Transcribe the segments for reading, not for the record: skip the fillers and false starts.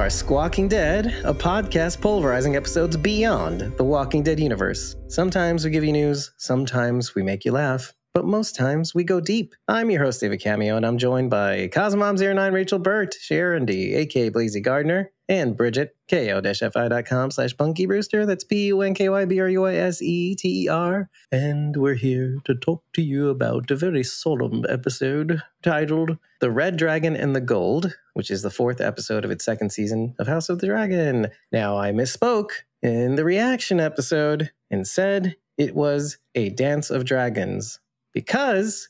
are Squawking Dead, a podcast pulverizing episodes beyond the Walking Dead universe. Sometimes we give you news, sometimes we make you laugh, but most times we go deep. I'm your host, David Cameo, and I'm joined by Cosmom09 Rachel Burt, Sharon D, aka Blazy Gardner, and Bridget, ko-fi.com/Punky Brewster. That's PUNKYBRUISETER. And we're here to talk to you about a very solemn episode titled The Red Dragon and the Gold, which is the 4th episode of its 2nd season of House of the Dragon. Now, I misspoke in the reaction episode and said it was a Dance of Dragons because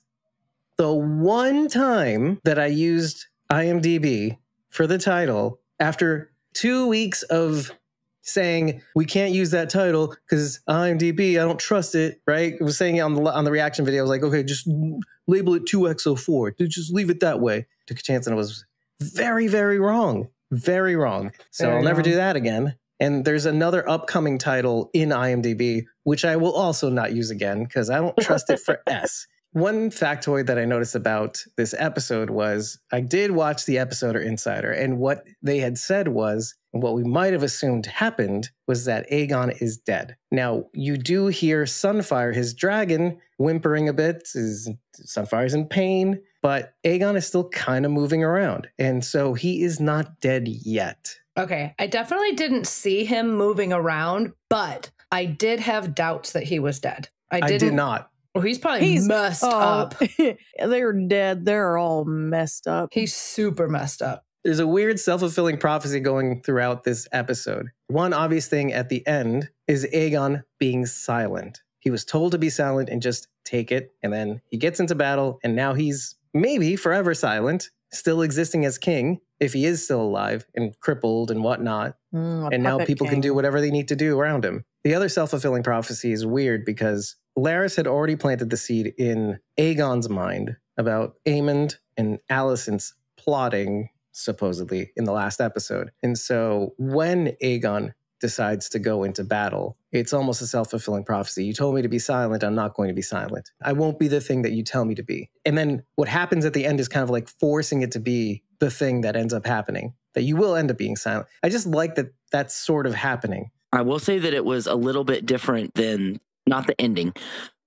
the one time that I used IMDb for the title, after 2 weeks of saying we can't use that title because IMDb, I don't trust it, right? I was saying it on the reaction video. I was like, okay, just label it 2X04. Just leave it that way. Took a chance and it was very, very wrong. Very wrong. So Very I'll never wrong. do that again. And there's another upcoming title in IMDb, which I will also not use again because I don't trust it for S. One factoid that I noticed about this episode was I did watch the episode or Insider, and what they had said was, and what we might have assumed happened, was that Aegon is dead. Now, you do hear Sunfire, his dragon, whimpering a bit. Sunfire's in pain, but Aegon is still kind of moving around, and so he is not dead yet. Okay, I definitely didn't see him moving around, but I did have doubts that he was dead. I did not. Well, he's probably messed up. They're dead. They're all messed up. He's super messed up. There's a weird self-fulfilling prophecy going throughout this episode. One obvious thing at the end is Aegon being silent. He was told to be silent and just take it, and then he gets into battle, and now he's maybe forever silent, still existing as king, if he is still alive and crippled and whatnot. And now people can do whatever they need to do around him. The other self-fulfilling prophecy is weird because Larys had already planted the seed in Aegon's mind about Aemond and Alicent's plotting, supposedly, in the last episode. And so when Aegon decides to go into battle, it's almost a self-fulfilling prophecy. You told me to be silent, I'm not going to be silent. I won't be the thing that you tell me to be. And then what happens at the end is kind of like forcing it to be the thing that ends up happening, that you will end up being silent. I just like that that's sort of happening. I will say that it was a little bit different than, not the ending,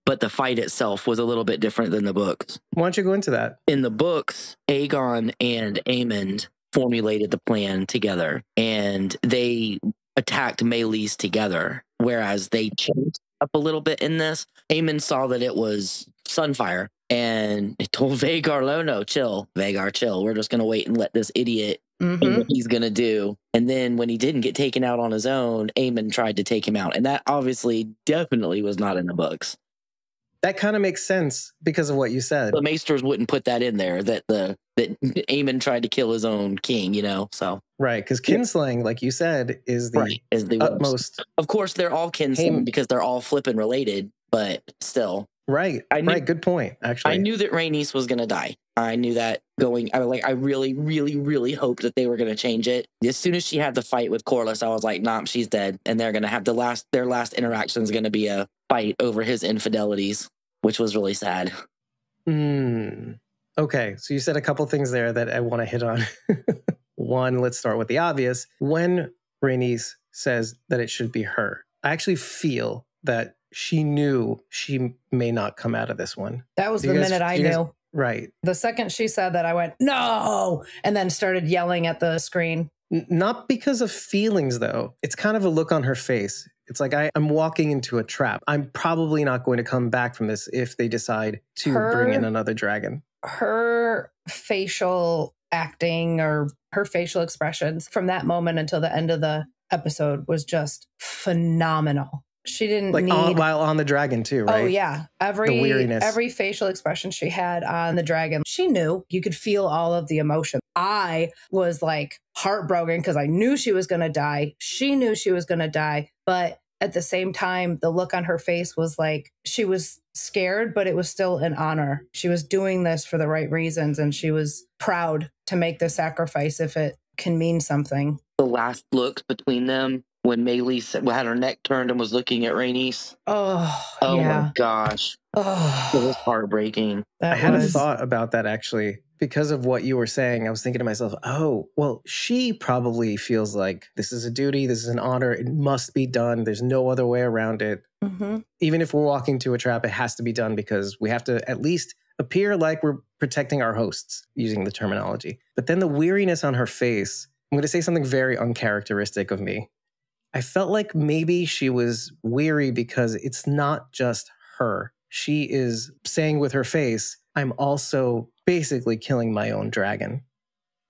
but the fight itself was a little bit different than the books. Why don't you go into that? In the books, Aegon and Aemond formulated the plan together, and they attacked Meleys together, whereas they changed up a little bit in this. Aemond saw that it was Sunfire, and it told Vhagar, "Oh no, chill. Vhagar, chill. We're just going to wait and let this idiot do what he's going to do." And then when he didn't get taken out on his own, Aemond tried to take him out. And that obviously definitely was not in the books. That kind of makes sense because of what you said. The Maesters wouldn't put that in there, that Aemond tried to kill his own king, you know, so. Right, because kinslaying, like you said, is the, is the utmost. Of course, they're all kinslaying because they're all flipping related, but still. Right, good point, actually. I knew that Rhaenys was going to die. I knew that I really, really, really hoped that they were going to change it. As soon as she had the fight with Corlys, I was like, nah, she's dead. And they're going to have their last interaction is going to be a fight over his infidelities, which was really sad. Okay, so you said a couple things there that I want to hit on. One, let's start with the obvious. When Rhaenys says that it should be her, I actually feel that she knew she may not come out of this one. That was the minute I knew. Right. The second she said that, I went, no, and then started yelling at the screen. Not because of feelings, though. It's kind of a look on her face. It's like, I'm walking into a trap. I'm probably not going to come back from this if they decide to bring in another dragon. Her facial acting or her facial expressions from that moment until the end of the episode was just phenomenal. She didn't need... while on the dragon too, right? Oh, yeah. Every facial expression she had on the dragon, she knew. You could feel all of the emotion. I was like heartbroken because I knew she was going to die. She knew she was going to die. But at the same time, the look on her face was like she was scared, but it was still an honor. She was doing this for the right reasons, and she was proud to make the sacrifice if it can mean something. The last look between them when Maylis had her neck turned and was looking at Rhaenys. Oh Yeah. My gosh. Oh, it was heartbreaking. I had a thought about that actually. Because of what you were saying, I was thinking to myself, oh, well, she probably feels like this is a duty, this is an honor, it must be done. There's no other way around it. Even if we're walking to a trap, it has to be done because we have to at least appear like we're protecting our hosts, using the terminology. But then the weariness on her face, I'm going to say something very uncharacteristic of me. I felt like maybe she was weary because it's not just her. She is saying with her face, I'm also basically killing my own dragon.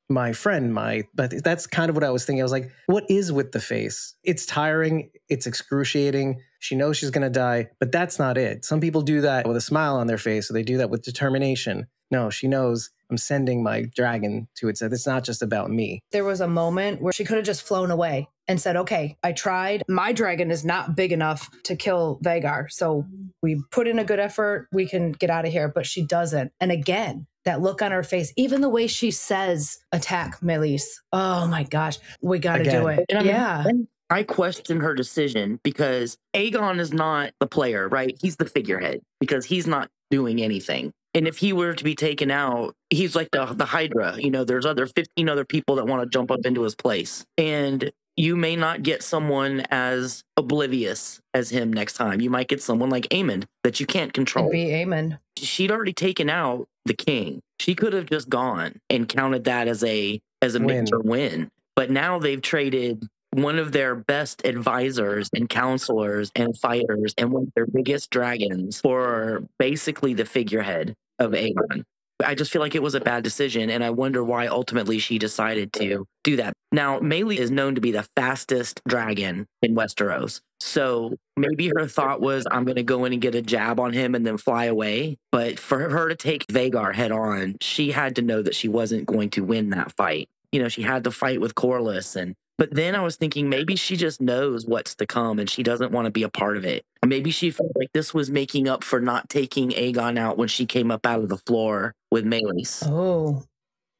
My friend, but that's kind of what I was thinking. I was like, what is with the face? It's tiring. It's excruciating. She knows she's going to die, but that's not it. Some people do that with a smile on their face, or they do that with determination. No, she knows I'm sending my dragon to its death. It's not just about me. There was a moment where she could have just flown away and said, okay, I tried. My dragon is not big enough to kill Vhagar. So we put in a good effort. We can get out of here. But she doesn't. And again, that look on her face, even the way she says, attack Maylis. Oh my gosh, we got to do it. Yeah. I question her decision because Aegon is not the player, right? He's the figurehead because he's not doing anything. And if he were to be taken out, he's like the Hydra. You know, there's 15 other people that want to jump up into his place. And you may not get someone as oblivious as him next time. You might get someone like Aemond that you can't control. It'd be Aemond. She'd already taken out the king. She could have just gone and counted that as a major win. But now they've traded one of their best advisors and counselors and fighters and one of their biggest dragons for basically the figurehead of Aegon. I just feel like it was a bad decision, and I wonder why ultimately she decided to do that. Now, Maylis is known to be the fastest dragon in Westeros, so maybe her thought was, I'm going to go in and get a jab on him and then fly away. But for her to take Vhagar head on, she had to know that she wasn't going to win that fight. You know, she had to fight with Corlys but then I was thinking maybe she just knows what's to come and she doesn't want to be a part of it. Maybe she felt like this was making up for not taking Aegon out when she came up out of the floor with Maylis. Oh.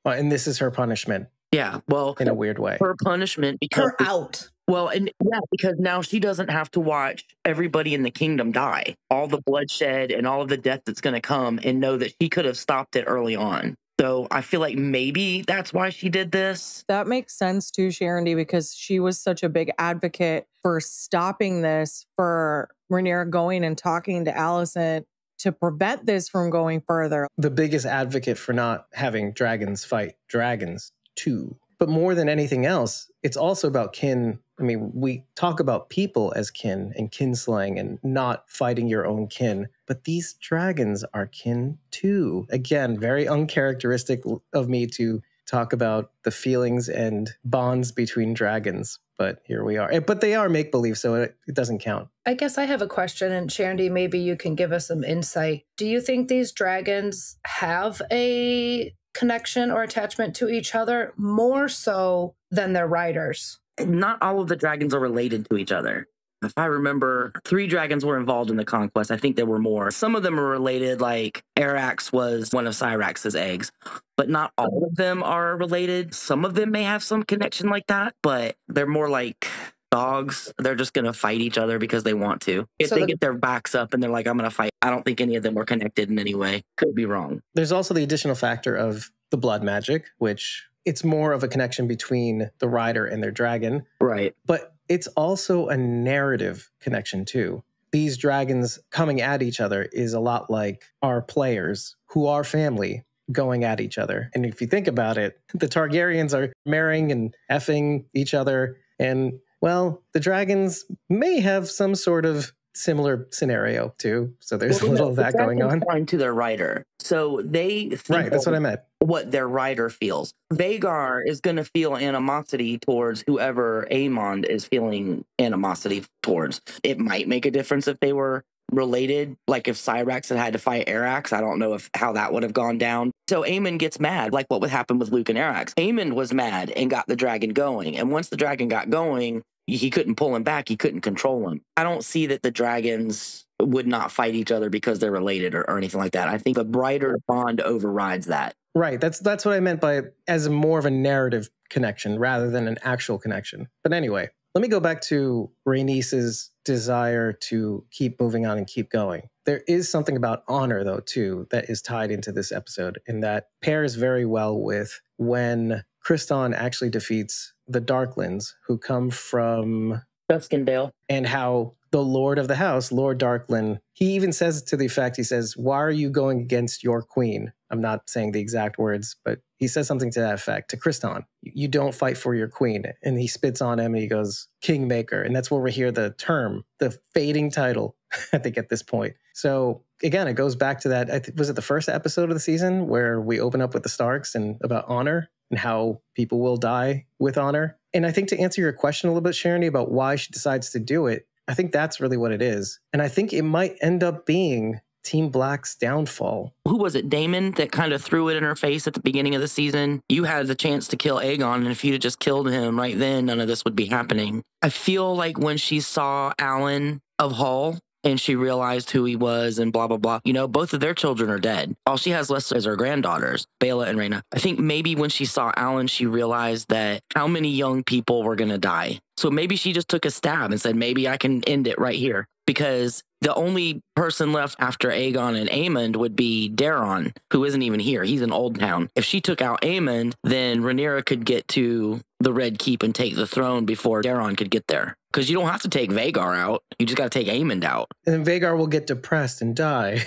Well, and this is her punishment. Yeah, well, in a weird way. Her punishment because her out. Well, and yeah, because now she doesn't have to watch everybody in the kingdom die, all the bloodshed and all of the death that's going to come, and know that she could have stopped it early on. So I feel like maybe that's why she did this. That makes sense too, Sharon D, because she was such a big advocate for stopping this, for Rhaenyra going and talking to Alicent to prevent this from going further. The biggest advocate for not having dragons fight dragons too. But more than anything else, it's also about kin. I mean, we talk about people as kin and kinslaying and not fighting your own kin. But these dragons are kin too. Again, very uncharacteristic of me to talk about the feelings and bonds between dragons. But here we are. But they are make-believe, so it doesn't count. I guess I have a question, and Sharon, maybe you can give us some insight. Do you think these dragons have a connection or attachment to each other more so than their riders? Not all of the dragons are related to each other. If I remember, 3 dragons were involved in the conquest. I think there were more. Some of them are related, like Arax was one of Syrax's eggs, but not all of them are related. Some of them may have some connection like that, but they're more like dogs. They're just going to fight each other because they want to. If they get their backs up and they're like, I'm going to fight. I don't think any of them were connected in any way. Could be wrong. There's also the additional factor of the blood magic, which it's more of a connection between the rider and their dragon. Right. But it's also a narrative connection too. These dragons coming at each other is a lot like our players who are family going at each other. And if you think about it, the Targaryens are marrying and effing each other. And well, the dragons may have some sort of similar scenario too. So there's a little of that going on. To their rider. So they think right, that's what I meant. What their rider feels. Vhagar is going to feel animosity towards whoever Aemond is feeling animosity towards. It might make a difference if they were related, like if Syrax had to fight Arax. I don't know how that would have gone down. So Aemond gets mad, like what would happen with Luke and Arax. Aemond was mad and got the dragon going. And once the dragon got going, he couldn't pull him back. He couldn't control him. I don't see that the dragons would not fight each other because they're related or anything like that. I think the brighter bond overrides that. Right. That's what I meant by as more of a narrative connection rather than an actual connection. But anyway, Let me go back to Rhaenys's desire to keep moving on and keep going. There is something about honor, though, too, that is tied into this episode, and that pairs very well with when Kriston actually defeats the Darklands, who come from Duskendale, and how the Lord of the House, Lord Darkland, he even says to the effect, he says, "Why are you going against your queen?" I'm not saying the exact words, but he says something to that effect to Kriston. You don't fight for your queen. And he spits on him and he goes, Kingmaker. And that's where we hear the term, the fading title, I think at this point. So again, it goes back to that. Was it the first episode of the season where we open up with the Starks and about honor and how people will die with honor? And I think to answer your question a little bit, Sharon, about why she decides to do it, I think that's really what it is. And I think it might end up being Team Black's downfall. Who was it, Damon, that kind of threw it in her face at the beginning of the season? You had the chance to kill Aegon, and if you'd have just killed him right then, none of this would be happening. I feel like when she saw Alan of Hull, and she realized who he was and blah, blah, blah. You know, both of their children are dead. All she has left is her granddaughters, Bela and Rhaena. I think maybe when she saw Alan, she realized that how many young people were going to die. So maybe she just took a stab and said, maybe I can end it right here. Because the only person left after Aegon and Aemond would be Daeron, who isn't even here. He's in Old Town. If she took out Aemond, then Rhaenyra could get to the Red Keep and take the throne before Daeron could get there. Because you don't have to take Vhagar out. You just got to take Aemond out. And then Vhagar will get depressed and die.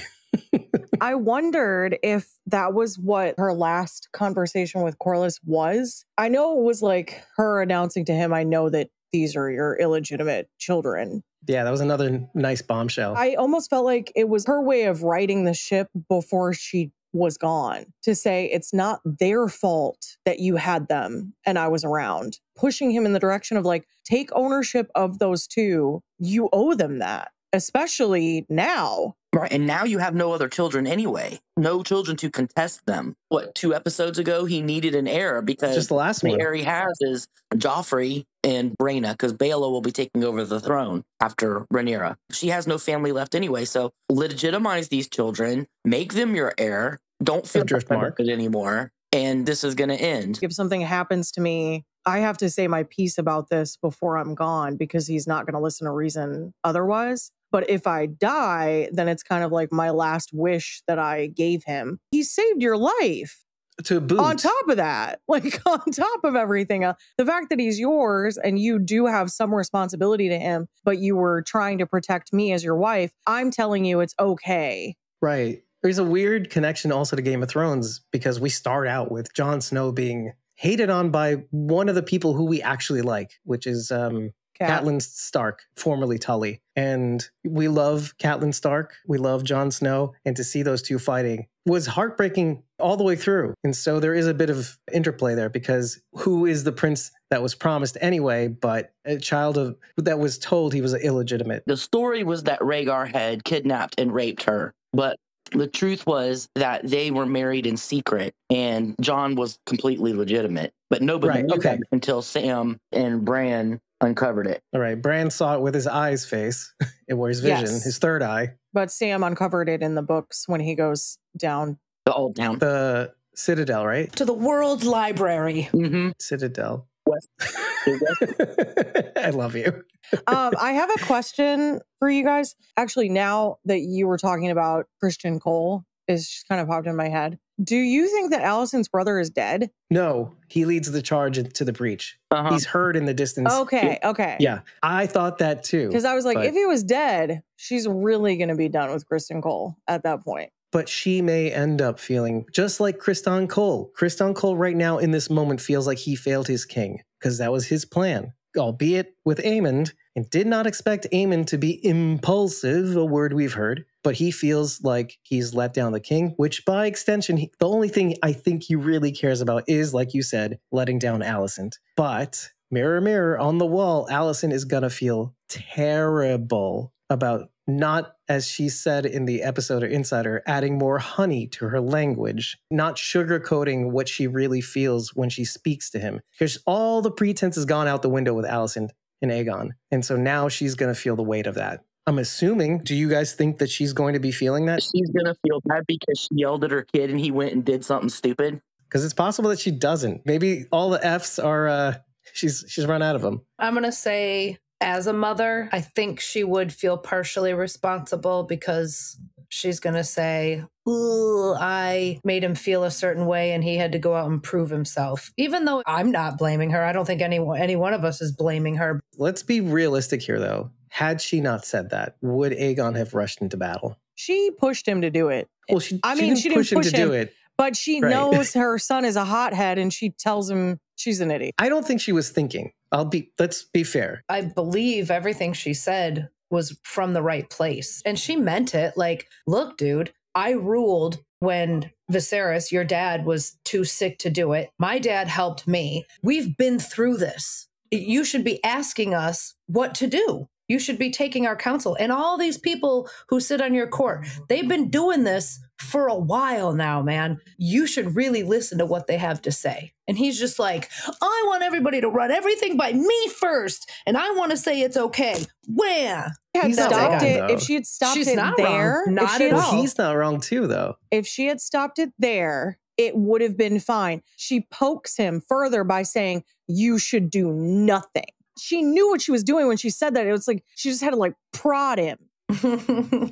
I wondered if that was what her last conversation with Corlys was. I know it was like her announcing to him, I know that these are your illegitimate children. Yeah, that was another nice bombshell. I almost felt like it was her way of righting the ship before she was gone, to say it's not their fault that you had them and I was around, pushing him in the direction of like, take ownership of those two. You owe them that, especially now. Right, and now you have no other children anyway. No children to contest them. What, 2 episodes ago, he needed an heir because just the last one. Heir he has is Joffrey and Rhaena, because Baela will be taking over the throne after Rhaenyra. She has no family left anyway, so legitimize these children, make them your heir, don't feel it anymore, and this is going to end. If something happens to me, I have to say my piece about this before I'm gone because he's not going to listen to reason otherwise. But if I die, then it's kind of like my last wish that I gave him. He saved your life. To boot. On top of that, like on top of everything else, the fact that he's yours and you do have some responsibility to him, but you were trying to protect me as your wife, I'm telling you it's okay. Right. There's a weird connection also to Game of Thrones because we start out with Jon Snow being hated on by one of the people who we actually like, which is Catelyn Stark, formerly Tully. And we love Catelyn Stark. We love Jon Snow. And to see those two fighting was heartbreaking all the way through. And so there is a bit of interplay there because who is the prince that was promised anyway, but a child of that was told he was illegitimate? The story was that Rhaegar had kidnapped and raped her. But the truth was that they were married in secret and Jon was completely legitimate. But nobody knew that until Sam and Bran uncovered it. All right. Bran saw it with his eyes face, or his vision, his third eye. But Sam uncovered it in the books when he goes down. The Old Town. The Citadel, right? To the World Library. Mm-hmm. Citadel. West. I love you. I have a question for you guys. Actually, now that you were talking about Christian Cole, it's just kind of popped in my head. Do you think that Alicent's brother is dead? No, he leads the charge into the breach. He's heard in the distance. Okay. Yeah, I thought that too. Because I was like, if he was dead, she's really going to be done with Kristen Cole at that point. But she may end up feeling just like Kriston Cole. Kriston Cole right now in this moment feels like he failed his king because that was his plan, albeit with Aemond, and did not expect Aemond to be impulsive, a word we've heard. But he feels like he's let down the king, which by extension, the only thing I think he really cares about is, like you said, letting down Alicent. But mirror, mirror on the wall, Alicent is going to feel terrible about not, as she said in the episode of Insider, adding more honey to her language, not sugarcoating what she really feels when she speaks to him. Because all the pretense has gone out the window with Alicent and Aegon. And so now she's going to feel the weight of that. I'm assuming, do you guys think that she's going to be feeling that? She's going to feel bad because she yelled at her kid and he went and did something stupid? Because it's possible that she doesn't. Maybe all the Fs are She's run out of them. I'm going to say, as a mother, I think she would feel partially responsible because she's going to say, ooh, I made him feel a certain way and he had to go out and prove himself. Even though I'm not blaming her. I don't think any one of us is blaming her. Let's be realistic here, though. Had she not said that, would Aegon have rushed into battle? She pushed him to do it. Well, she didn't push him to do it. But she Right. knows her son is a hothead and she tells him she's an idiot. I don't think she was thinking. Let's be fair. I believe everything she said was from the right place. And she meant it. Like, look, dude, I ruled when Viserys, your dad, was too sick to do it. My dad helped me. We've been through this. You should be asking us what to do. You should be taking our counsel. And all these people who sit on your court, they've been doing this for a while now, man. You should really listen to what they have to say. And he's just like, I want everybody to run everything by me first. And I want to say it's okay. Where? He's not wrong, though. If she had stopped She's it not there, wrong. Not at all. He's not wrong too, though. If she had stopped it there, it would have been fine. She pokes him further by saying, you should do nothing. She knew what she was doing when she said that. It was like, she just had to like prod him.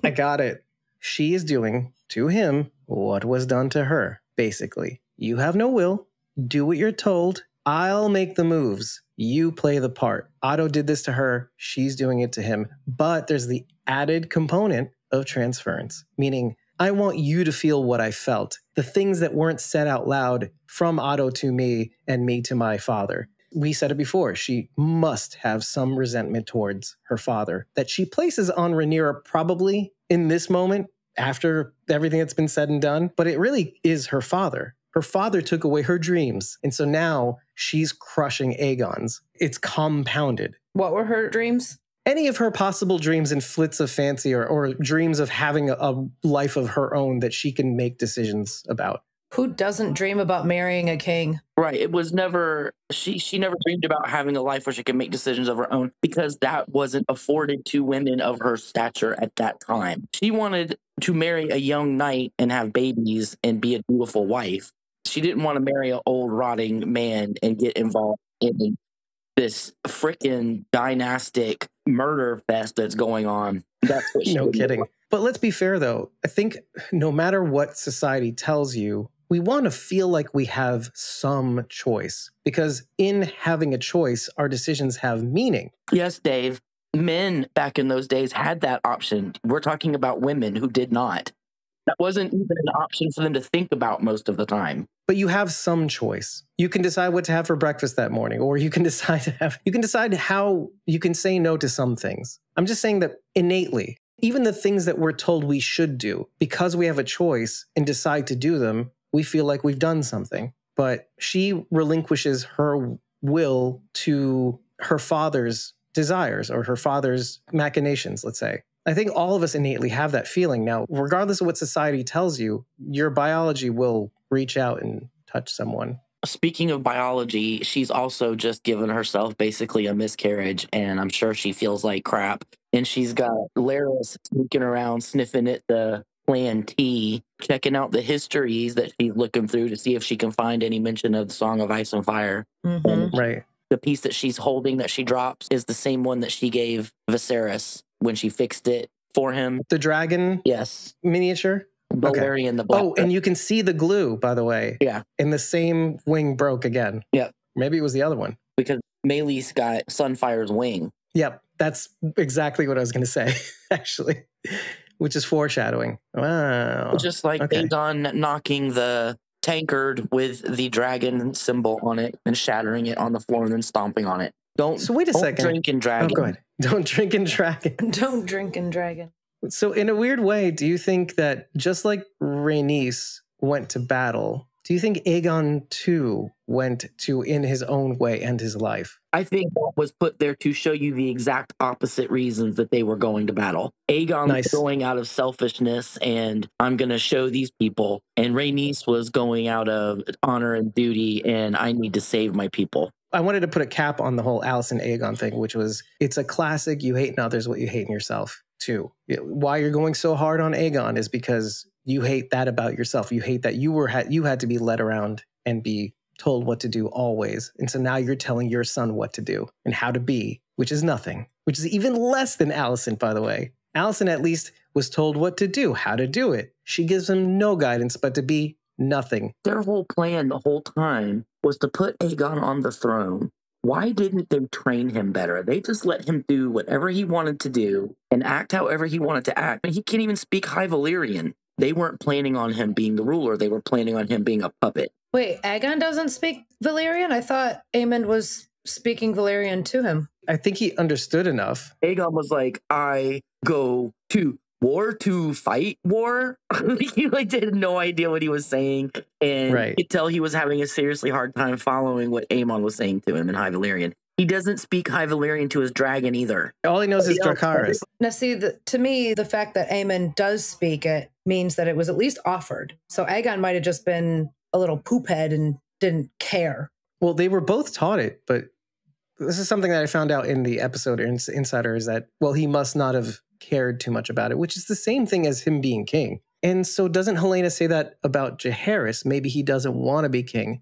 I got it. She is doing to him what was done to her, basically. You have no will. Do what you're told. I'll make the moves. You play the part. Otto did this to her. She's doing it to him. But there's the added component of transference, meaning I want you to feel what I felt. The things that weren't said out loud from Otto to me and me to my father. We said it before, she must have some resentment towards her father that she places on Rhaenyra probably in this moment after everything that's been said and done. But it really is her father. Her father took away her dreams. And so now she's crushing Aegon's. It's compounded. What were her dreams? Any of her possible dreams and flits of fancy or dreams of having a life of her own that she can make decisions about. Who doesn't dream about marrying a king? Right. It was never, she never dreamed about having a life where she could make decisions of her own because that wasn't afforded to women of her stature at that time. She wanted to marry a young knight and have babies and be a beautiful wife. She didn't want to marry an old rotting man and get involved in this freaking dynastic murder fest that's going on. That's what she No kidding. want. But let's be fair, though. I think no matter what society tells you, we want to feel like we have some choice because in having a choice, our decisions have meaning. Yes, Dave. Men back in those days had that option. We're talking about women who did not. That wasn't even an option for them to think about most of the time. But you have some choice. You can decide what to have for breakfast that morning, or you can decide how you can say no to some things. I'm just saying that innately, even the things that we're told we should do, because we have a choice and decide to do them, we feel like we've done something. But she relinquishes her will to her father's desires or her father's machinations, let's say. I think all of us innately have that feeling. Now, regardless of what society tells you, your biology will reach out and touch someone. Speaking of biology, she's also just given herself basically a miscarriage, and I'm sure she feels like crap. And she's got Larys sneaking around, sniffing at the Plan T, checking out the histories that she's looking through to see if she can find any mention of the Song of Ice and Fire. Mm-hmm. And Right. the piece that she's holding that she drops is the same one that she gave Viserys when she fixed it for him. The dragon Yes. miniature? Balerion the Black. Oh, and you can see the glue, by the way. Yeah. And the same wing broke again. Yep. Maybe it was the other one. Because Meleys got Sunfire's wing. Yep. That's exactly what I was going to say, actually, which is foreshadowing. Wow. Just like Aegon knocking the tankard with the dragon symbol on it and shattering it on the floor and then stomping on it. So wait a second. Drink and dragon. Oh, go ahead. Don't drink and dragon. Don't drink and dragon. So in a weird way, do you think that just like Rhaenys went to battle, do you think Aegon too went to in his own way end his life? I think that was put there to show you the exact opposite reasons that they were going to battle. Aegon was going out of selfishness and I'm going to show these people. And Rhaenys was going out of honor and duty and I need to save my people. I wanted to put a cap on the whole Alicent Aegon thing, which was, it's a classic, you hate in others what you hate in yourself too. Why you're going so hard on Aegon is because you hate that about yourself. You hate that you had to be led around and be told what to do always. And so now you're telling your son what to do and how to be, which is nothing, which is even less than Alicent, by the way. Alicent at least was told what to do, how to do it. She gives him no guidance but to be nothing. Their whole plan the whole time was to put Aegon on the throne. Why didn't they train him better? They just let him do whatever he wanted to do and act however he wanted to act. And he can't even speak High Valyrian. They weren't planning on him being the ruler. They were planning on him being a puppet. Wait, Aegon doesn't speak Valyrian? I thought Aemond was speaking Valyrian to him. I think he understood enough. Aegon was like, I go to war to fight war. He had no idea what he was saying. And you could tell he was having a seriously hard time following what Aemon was saying to him in High Valyrian. He doesn't speak High Valyrian to his dragon either. All he knows is Dracarys. Now, see, to me, the fact that Aemon does speak it means that it was at least offered. So Aegon might have just been a little poophead and didn't care. Well, they were both taught it, but this is something that I found out in the episode Insider is that, well, he must not have cared too much about it, which is the same thing as him being king. And so doesn't Helena say that about Jaehaerys? Maybe he doesn't want to be king.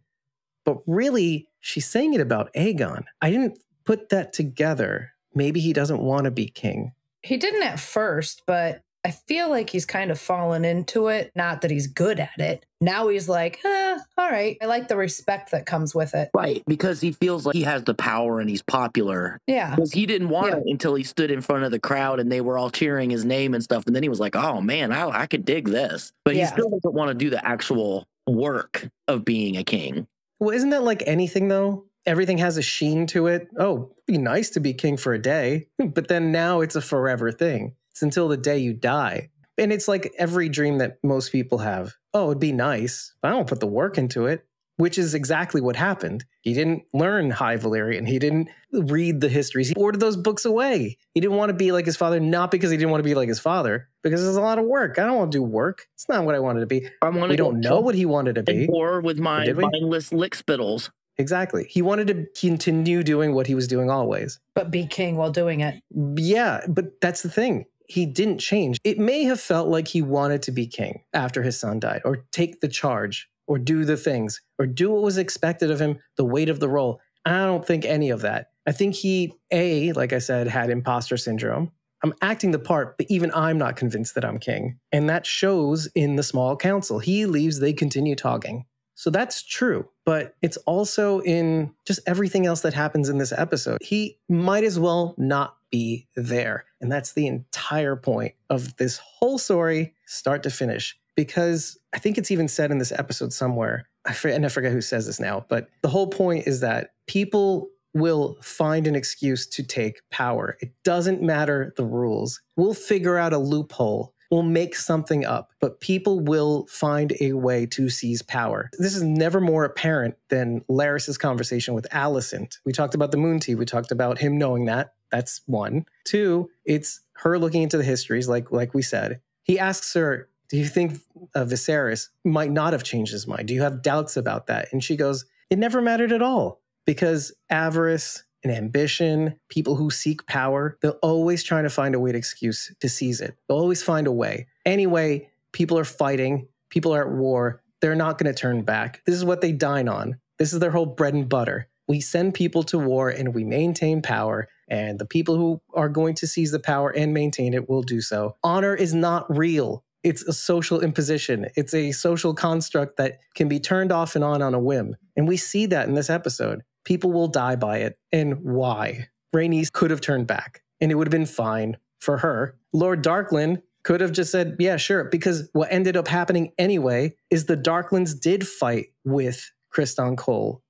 But really, she's saying it about Aegon. I didn't put that together. Maybe he doesn't want to be king. He didn't at first, but I feel like he's kind of fallen into it. Not that he's good at it. Now he's like, all right. I like the respect that comes with it. Right, because he feels like he has the power and he's popular. Yeah. Because he didn't want it until he stood in front of the crowd and they were all cheering his name and stuff. And then he was like, oh, man, I could dig this. But he still doesn't want to do the actual work of being a king. Well, isn't that like anything, though? Everything has a sheen to it. Oh, it'd be nice to be king for a day. But then now it's a forever thing. It's until the day you die. And it's like every dream that most people have. Oh, it'd be nice, but I don't put the work into it, which is exactly what happened. He didn't learn High Valyrian. He didn't read the histories. He ordered those books away. He didn't want to be like his father, not because he didn't want to be like his father, because there's a lot of work. I don't want to do work. It's not what I wanted to be. We don't know what he wanted to be. Or with my mindless lick spittles. Exactly. He wanted to continue doing what he was doing always. But be king while doing it. Yeah, but that's the thing. He didn't change. It may have felt like he wanted to be king after his son died, or take the charge, or do the things, or do what was expected of him, the weight of the role. I don't think any of that. I think he, like I said, had imposter syndrome. I'm acting the part, but even I'm not convinced that I'm king. And that shows in the small council. He leaves, they continue talking. So that's true, but it's also in just everything else that happens in this episode. He might as well not be there. And that's the entire point of this whole story, start to finish. Because I think it's even said in this episode somewhere, I forget who says this now, but the whole point is that people will find an excuse to take power. It doesn't matter the rules. We'll figure out a loophole. We'll make something up, but people will find a way to seize power. This is never more apparent than Larys's conversation with Alicent. We talked about the Moon Tea. We talked about him knowing that. That's one. Two, it's her looking into the histories, like we said. He asks her, do you think Viserys might not have changed his mind? Do you have doubts about that? And she goes, it never mattered at all, because avarice and ambition, people who seek power, they'll always try to find a way to excuse to seize it. They'll always find a way. Anyway, people are fighting. People are at war. They're not going to turn back. This is what they dine on. This is their whole bread and butter. We send people to war and we maintain power. And the people who are going to seize the power and maintain it will do so. Honor is not real. It's a social imposition. It's a social construct that can be turned off and on a whim. And we see that in this episode. People will die by it. And why? Rhaenys could have turned back, and it would have been fine for her. Lord Darkland could have just said, yeah, sure, because what ended up happening anyway is the Darklands did fight with Criston Cole.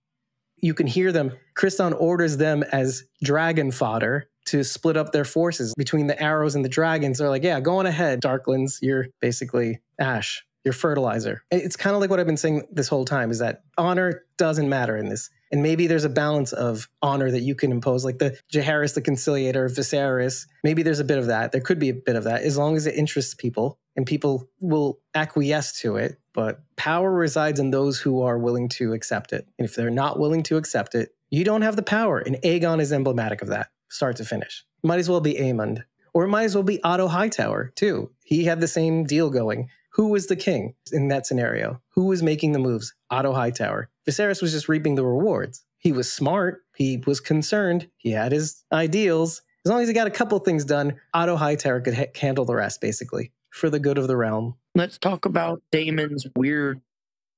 You can hear them. Criston orders them as dragon fodder to split up their forces between the arrows and the dragons. They're like, yeah, go on ahead, Darklands. You're basically ash. You're fertilizer. It's kind of like what I've been saying this whole time, is that honor doesn't matter in this. And maybe there's a balance of honor that you can impose, like the Jaehaerys, the Conciliator, Viserys. Maybe there's a bit of that. There could be a bit of that, as long as it interests people and people will acquiesce to it. But power resides in those who are willing to accept it. And if they're not willing to accept it, you don't have the power. And Aegon is emblematic of that, start to finish. Might as well be Aemond. Or it might as well be Otto Hightower, too. He had the same deal going. Who was the king in that scenario? Who was making the moves? Otto Hightower. Viserys was just reaping the rewards. He was smart. He was concerned. He had his ideals. As long as he got a couple things done, Otto Hightower could handle the rest, basically, for the good of the realm. Let's talk about Daemon's weird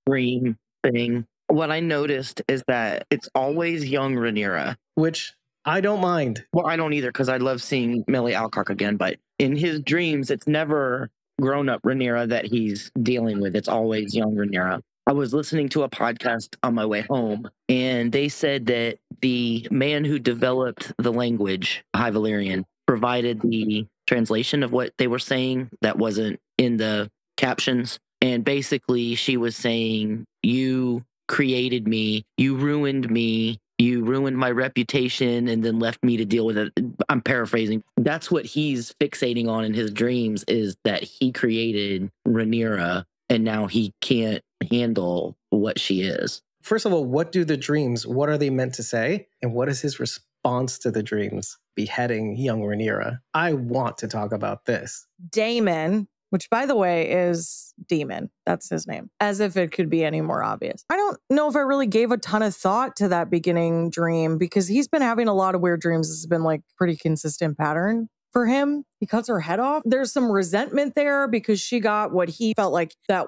dream thing. What I noticed is that it's always young Rhaenyra. Which I don't mind. Well, I don't either, because I love seeing Millie Alcock again. But in his dreams, it's never grown-up Rhaenyra that he's dealing with. It's always young Rhaenyra. I was listening to a podcast on my way home, and they said that the man who developed the language, High Valyrian, provided the translation of what they were saying that wasn't in the captions. And basically, she was saying, you created me, you ruined my reputation, and then left me to deal with it. I'm paraphrasing. That's what he's fixating on in his dreams, is that he created Rhaenyra, and now he can't handle what she is. First of all, what do the dreams, what are they meant to say? And what is his response to the dreams? Beheading young Rhaenyra. I want to talk about this. Daemon, which by the way is Demon. That's his name. As if it could be any more obvious. I don't know if I really gave a ton of thought to that beginning dream, because he's been having a lot of weird dreams. This has been like pretty consistent pattern for him. He cuts her head off. There's some resentment there because she got what he felt like that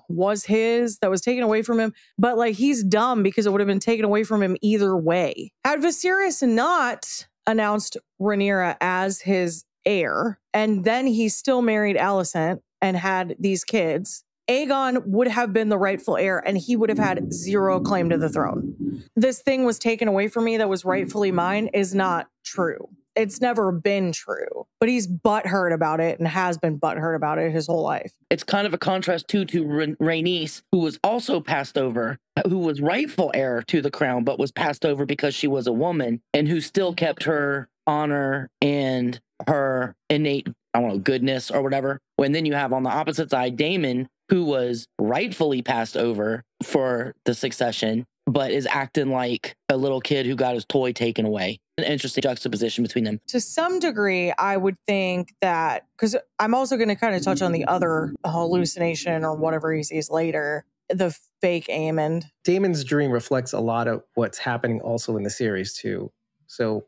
was his, that was taken away from him. But like, he's dumb because it would have been taken away from him either way. Had Viserys not announced Rhaenyra as his heir, and then he still married Alicent and had these kids, Aegon would have been the rightful heir, and he would have had zero claim to the throne. This thing was taken away from me that was rightfully mine is not true. It's never been true, but he's butthurt about it and has been butthurt about it his whole life. It's kind of a contrast too to Rhaenys, who was also passed over, who was rightful heir to the crown, but was passed over because she was a woman, and who still kept her honor and her innate, I don't know, goodness or whatever. When then you have on the opposite side, Daemon, who was rightfully passed over for the succession, but is acting like a little kid who got his toy taken away. An interesting juxtaposition between them. To some degree, I would think that, because I'm also going to kind of touch on the other hallucination or whatever he sees later, the fake Aemond. Daemon's dream reflects a lot of what's happening also in the series too. So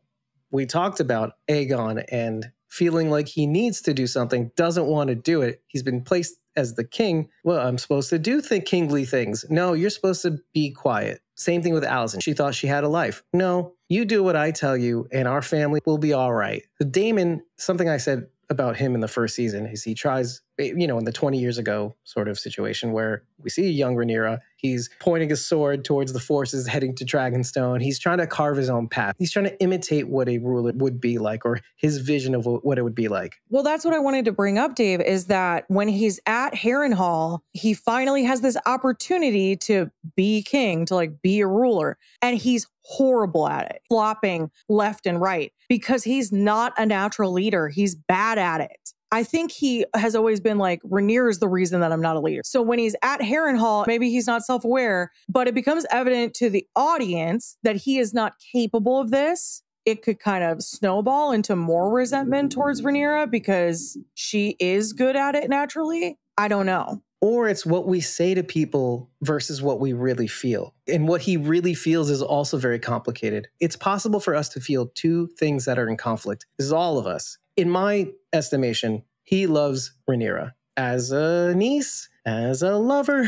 we talked about Aegon and feeling like he needs to do something, doesn't want to do it. He's been placed as the king. Well, I'm supposed to do kingly things. No, you're supposed to be quiet. Same thing with Alicent. She thought she had a life. No, you do what I tell you and our family will be all right. Daemon, something I said about him in the first season is he tries, you know, in the 20 years ago sort of situation where we see a young Rhaenyra, he's pointing his sword towards the forces heading to Dragonstone. He's trying to carve his own path. He's trying to imitate what a ruler would be like, or his vision of what it would be like. Well, that's what I wanted to bring up, Dave, is that when he's at Harrenhal, he finally has this opportunity to be king, to like be a ruler. And he's horrible at it, flopping left and right, because he's not a natural leader. He's bad at it. I think he has always been like, Rhaenyra is the reason that I'm not a leader. So when he's at Harrenhal, maybe he's not self-aware, but it becomes evident to the audience that he is not capable of this. It could kind of snowball into more resentment towards Rhaenyra because she is good at it naturally. I don't know. Or it's what we say to people versus what we really feel. And what he really feels is also very complicated. It's possible for us to feel two things that are in conflict. This is all of us. In my estimation, he loves Rhaenyra as a niece, as a lover.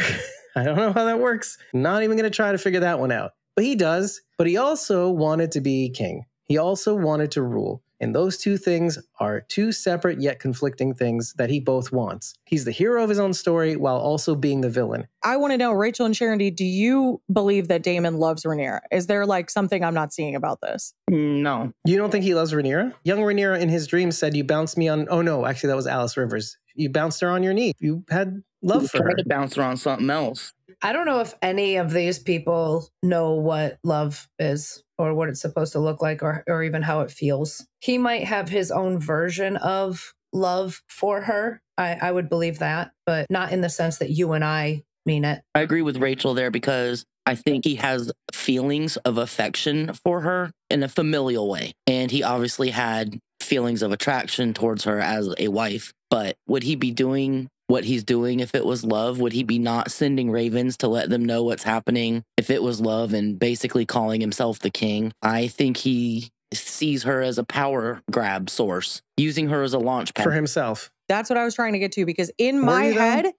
I don't know how that works. Not even going to try to figure that one out. But he does. But he also wanted to be king. He also wanted to rule. And those two things are two separate yet conflicting things that he both wants. He's the hero of his own story while also being the villain. I want to know, Rachel and Sharon D, do you believe that Daemon loves Rhaenyra? Is there like something I'm not seeing about this? No. You don't think he loves Rhaenyra? Young Rhaenyra in his dream said, you bounced me on, oh no, actually that was Alice Rivers. You bounced her on your knee. You had love for her. Tried to bounce her on something else. I don't know if any of these people know what love is or what it's supposed to look like or even how it feels. He might have his own version of love for her. I would believe that, but not in the sense that you and I mean it. I agree with Rachel there because I think he has feelings of affection for her in a familial way. And he obviously had feelings of attraction towards her as a wife. But would he be doing what he's doing if it was love? Would he be not sending ravens to let them know what's happening if it was love and basically calling himself the king? I think he sees her as a power grab source, using her as a launch pad. For himself. That's what I was trying to get to, because in my head,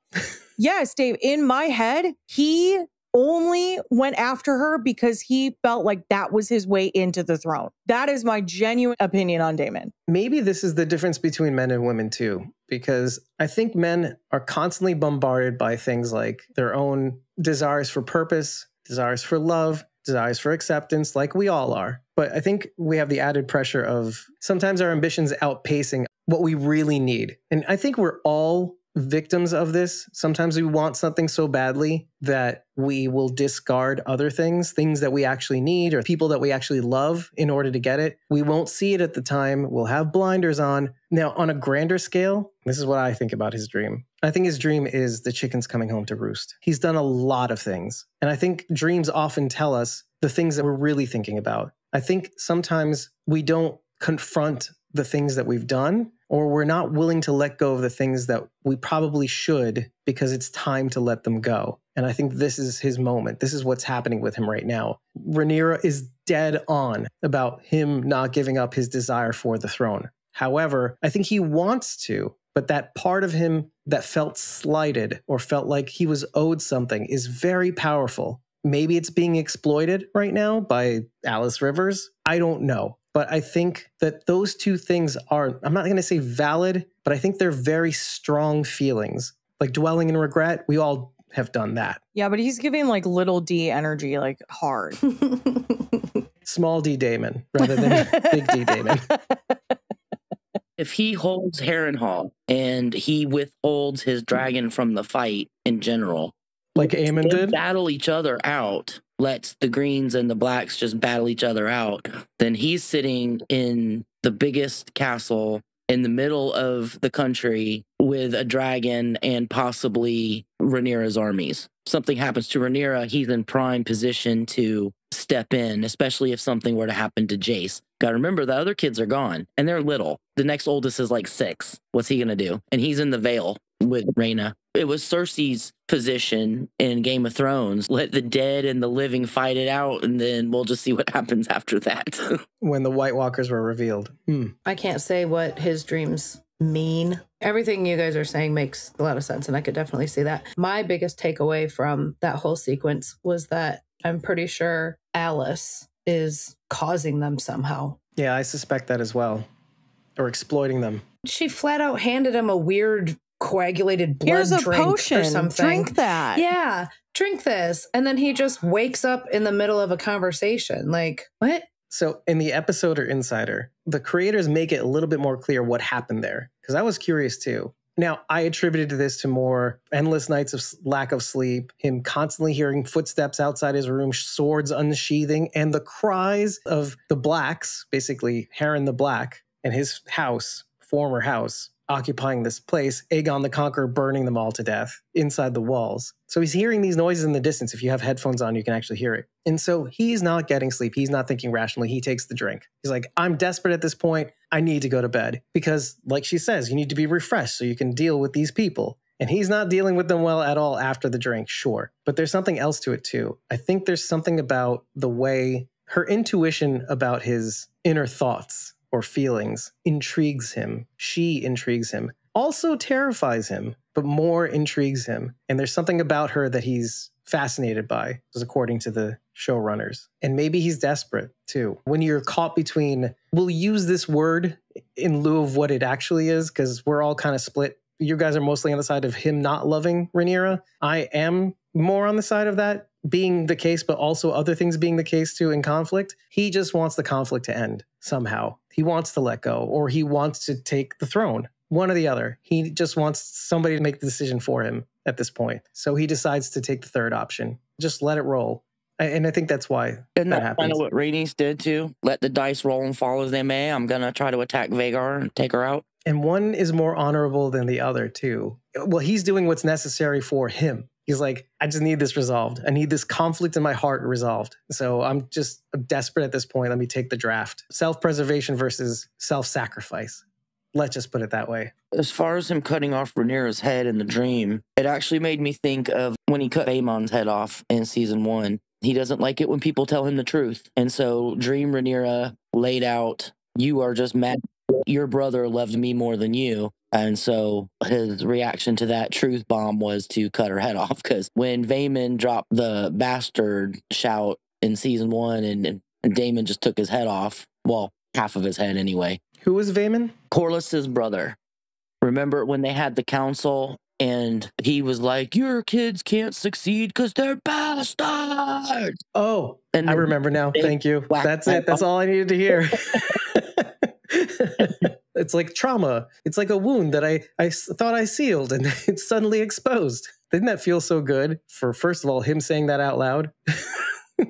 yes, Dave, in my head, he only went after her because he felt like that was his way into the throne. That is my genuine opinion on Daemon. Maybe this is the difference between men and women too, because I think men are constantly bombarded by things like their own desires for purpose, desires for love, desires for acceptance, like we all are. But I think we have the added pressure of sometimes our ambitions outpacing what we really need. And I think we're all victims of this. Sometimes we want something so badly that we will discard other things that we actually need or people that we actually love in order to get it. We won't see it at the time. We'll have blinders on. Now, on a grander scale, this is what I think about his dream. I think his dream is the chickens coming home to roost. He's done a lot of things. And I think dreams often tell us the things that we're really thinking about. I think sometimes we don't confront the things that we've done, or we're not willing to let go of the things that we probably should because it's time to let them go. And I think this is his moment. This is what's happening with him right now. Rhaenyra is dead on about him not giving up his desire for the throne. However, I think he wants to, but that part of him that felt slighted or felt like he was owed something is very powerful. Maybe it's being exploited right now by Alice Rivers. I don't know. But I think that those two things are, I'm not going to say valid, but I think they're very strong feelings. Like dwelling in regret, we all have done that. Yeah, but he's giving like little D energy, like hard. Small D Daemon rather than big D Daemon. If he holds Harrenhal and he withholds his dragon from the fight in general, like Aemon did, battle each other out, lets the greens and the blacks just battle each other out, then he's sitting in the biggest castle in the middle of the country with a dragon and possibly Rhaenyra's armies. Something happens to Rhaenyra, he's in prime position to step in, especially if something were to happen to Jace. Gotta remember, the other kids are gone, and they're little. The next oldest is like 6. What's he gonna do? And he's in the Vale with Rhaena. It was Cersei's position in Game of Thrones. Let the dead and the living fight it out, and then we'll just see what happens after that. When the White Walkers were revealed. I can't say what his dreams mean. Everything you guys are saying makes a lot of sense, and I could definitely see that. My biggest takeaway from that whole sequence was that I'm pretty sure Alice is causing them somehow. Yeah, I suspect that as well. Or exploiting them. She flat out handed him a weird coagulated blood Here's a drink potion. Or something. Drink that. Yeah, drink this. And then he just wakes up in the middle of a conversation. Like, what? So in the episode or Insider, the creators make it a little bit more clear what happened there. Because I was curious too. Now, I attributed this to more endless nights of lack of sleep, him constantly hearing footsteps outside his room, swords unsheathing, and the cries of the blacks, basically Harren the Black and his house, former house, occupying this place, Aegon the Conqueror burning them all to death inside the walls. So he's hearing these noises in the distance. If you have headphones on, you can actually hear it. And so he's not getting sleep. He's not thinking rationally. He takes the drink. He's like, I'm desperate at this point. I need to go to bed. Because like she says, you need to be refreshed so you can deal with these people. And he's not dealing with them well at all after the drink, sure. But there's something else to it too. I think there's something about the way her intuition about his inner thoughts or feelings intrigues him. She intrigues him. Also terrifies him, but more intrigues him. And there's something about her that he's fascinated by, as according to the showrunners. And maybe he's desperate too. When you're caught between, we'll use this word in lieu of what it actually is, because we're all kind of split. You guys are mostly on the side of him not loving Rhaenyra. I am more on the side of that being the case, but also other things being the case too in conflict. He just wants the conflict to end somehow. He wants to let go, or he wants to take the throne. One or the other. He just wants somebody to make the decision for him at this point. So he decides to take the third option. Just let it roll. And I think that's why that happens. Kind of what Rhaenys did too. Let the dice roll and fall as they may. I'm going to try to attack Vhagar and take her out. And one is more honorable than the other too. Well, he's doing what's necessary for him. He's like, I just need this resolved. I need this conflict in my heart resolved. So I'm desperate at this point. Let me take the draft. Self-preservation versus self-sacrifice. Let's just put it that way. As far as him cutting off Rhaenyra's head in the dream, it actually made me think of when he cut Aemon's head off in season 1. He doesn't like it when people tell him the truth. And so Dream Rhaenyra laid out, you are just mad. Your brother loved me more than you. And so his reaction to that truth bomb was to cut her head off. Because when Vaemon dropped the bastard shout in season 1 and Daemon just took his head off, well, half of his head anyway. Who was Vaemon? Corlys's brother. Remember when they had the council and he was like, your kids can't succeed because they're bastards. Oh, and I remember now. Thank you. That's it. That's all I needed to hear. It's like trauma. It's like a wound that I thought I sealed and it's suddenly exposed. Didn't that feel so good for, first of all, him saying that out loud?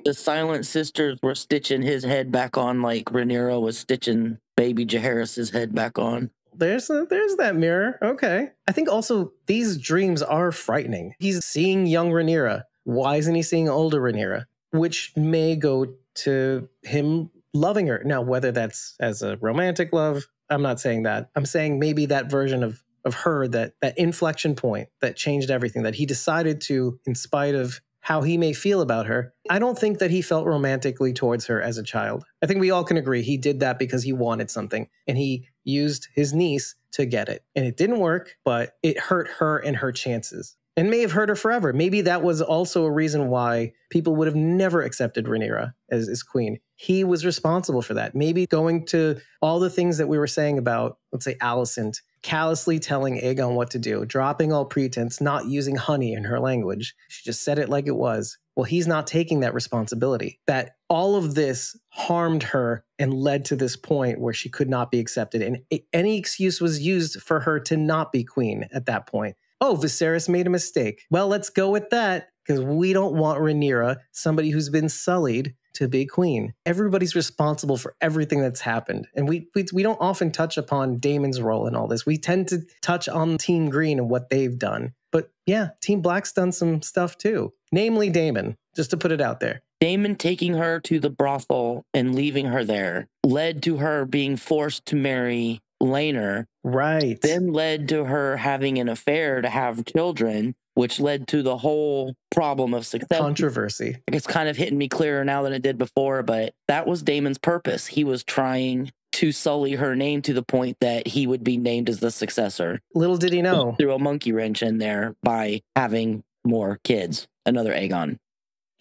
The Silent Sisters were stitching his head back on like Rhaenyra was stitching baby Jaehaerys' head back on. There's that mirror. Okay. I think also these dreams are frightening. He's seeing young Rhaenyra. Why isn't he seeing older Rhaenyra? Which may go to him loving her. Now, whether that's as a romantic love, I'm not saying that. I'm saying maybe that version of her, that inflection point that changed everything, that he decided to, in spite of how he may feel about her. I don't think that he felt romantically towards her as a child. I think we all can agree he did that because he wanted something and he used his niece to get it. And it didn't work, but it hurt her and her chances and may have hurt her forever. Maybe that was also a reason why people would have never accepted Rhaenyra as queen. He was responsible for that. Maybe going to all the things that we were saying about, let's say, Alicent, callously telling Aegon what to do, dropping all pretense, not using honey in her language. She just said it like it was. Well, he's not taking that responsibility. That all of this harmed her and led to this point where she could not be accepted. And any excuse was used for her to not be queen at that point. Oh, Viserys made a mistake. Well, let's go with that because we don't want Rhaenyra, somebody who's been sullied, to be queen. Everybody's responsible for everything that's happened. And we don't often touch upon Daemon's role in all this. We tend to touch on Team Green and what they've done. But yeah, Team Black's done some stuff too. Namely Daemon, just to put it out there. Daemon taking her to the brothel and leaving her there led to her being forced to marry Laenor. Right. Then led to her having an affair to have children, which led to the whole problem of success. Controversy. It's kind of hitting me clearer now than it did before, but that was Daemon's purpose. He was trying to sully her name to the point that he would be named as the successor. Little did he know. Threw a monkey wrench in there by having more kids. Another Aegon.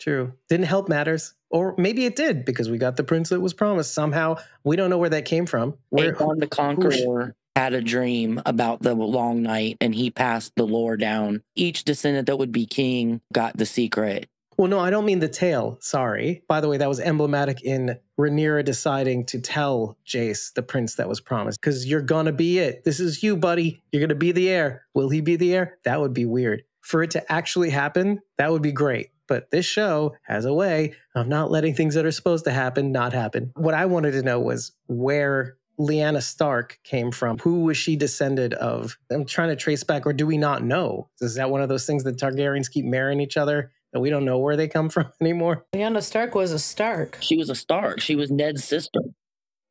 True. Didn't help matters. Or maybe it did, because we got the prince that was promised. Somehow, we don't know where that came from. Aegon the Conqueror had a dream about the long night, and he passed the lore down. Each descendant that would be king got the secret. Well, no, I don't mean the tale. Sorry. By the way, that was emblematic in Rhaenyra deciding to tell Jace, the prince that was promised, because you're going to be it. This is you, buddy. You're going to be the heir. Will he be the heir? That would be weird. For it to actually happen, that would be great. But this show has a way of not letting things that are supposed to happen not happen. What I wanted to know was where Lyanna Stark came from. Who was she descended of? I'm trying to trace back, or do we not know? Is that one of those things that Targaryens keep marrying each other that we don't know where they come from anymore? Lyanna Stark was a Stark. She was a Stark. She was Ned's sister.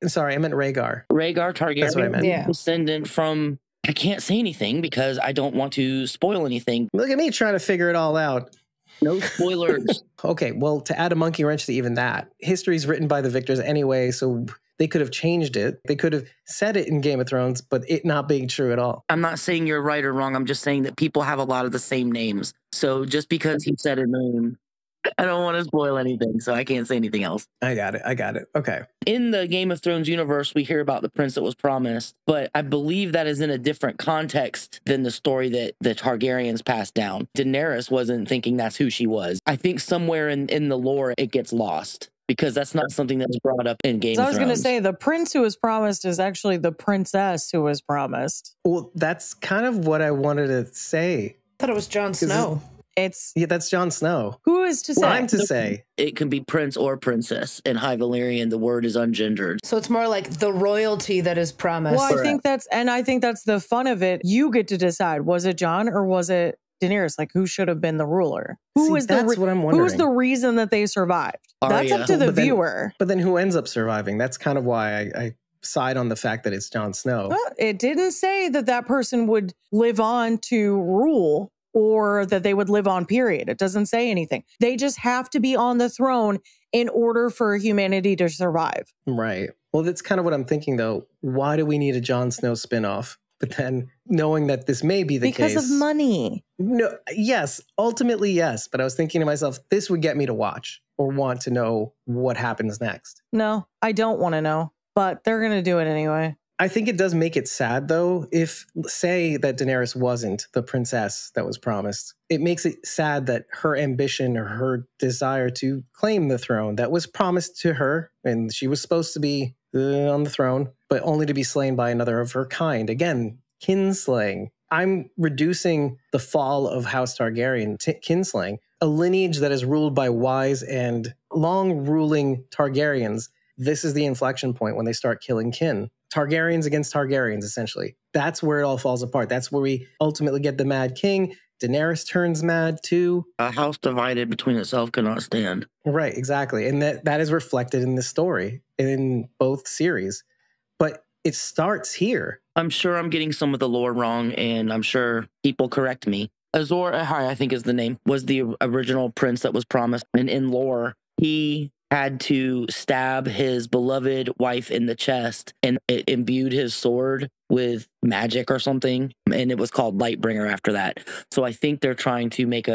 Sorry, I meant Rhaegar. Rhaegar Targaryen. That's what I meant. Yeah. Descendant from... I can't say anything because I don't want to spoil anything. Look at me trying to figure it all out. No spoilers. Okay, well, to add a monkey wrench to even that, history's written by the victors anyway, so they could have changed it. They could have said it in Game of Thrones, but it not being true at all. I'm not saying you're right or wrong. I'm just saying that people have a lot of the same names. So just because he said a name, I don't want to spoil anything, so I can't say anything else. I got it. Okay. In the Game of Thrones universe, we hear about the prince that was promised, but I believe that is in a different context than the story that the Targaryens passed down. Daenerys wasn't thinking that's who she was. I think somewhere in the lore, it gets lost, because that's not something that's brought up in Game of Thrones. I was going to say, the prince who was promised is actually the princess who was promised. Well, that's kind of what I wanted to say. I thought it was Jon Snow. Yeah, that's Jon Snow. Who is to say? Well, I'm to say. It can be prince or princess. In High Valyrian, the word is ungendered. So it's more like the royalty that is promised. Well, I think that's the fun of it. You get to decide, was it Jon or was it Daenerys? Like, who should have been the ruler? That's what I'm wondering. Who's the reason that they survived? Arya. That's up to the viewer. But then who ends up surviving? That's kind of why side on the fact that it's Jon Snow. Well, it didn't say that that person would live on to rule or that they would live on, period. It doesn't say anything. They just have to be on the throne in order for humanity to survive. Right. Well, that's kind of what I'm thinking, though. Why do we need a Jon Snow spinoff? But then knowing that this may be the case. Because of money. No, yes, ultimately, yes. But I was thinking to myself, this would get me to watch or want to know what happens next. No, I don't want to know, but they're going to do it anyway. I think it does make it sad, though, if, say, that Daenerys wasn't the princess that was promised. It makes it sad that her ambition or her desire to claim the throne that was promised to her, and she was supposed to be on the throne, but only to be slain by another of her kind. Again, kinslaying. I'm reducing the fall of House Targaryen to kinslaying, a lineage that is ruled by wise and long-ruling Targaryens. This is the inflection point when they start killing kin. Targaryens against Targaryens, essentially. That's where it all falls apart. That's where we ultimately get the Mad King. Daenerys turns mad too. A house divided between itself cannot stand. Right, exactly. And that is reflected in this story in both series. But it starts here. I'm sure I'm getting some of the lore wrong, and I'm sure people correct me. Azor Ahai, I think is the name, was the original prince that was promised. And in lore, he had to stab his beloved wife in the chest, and it imbued his sword with magic or something, and it was called Lightbringer after that. So I think they're trying to make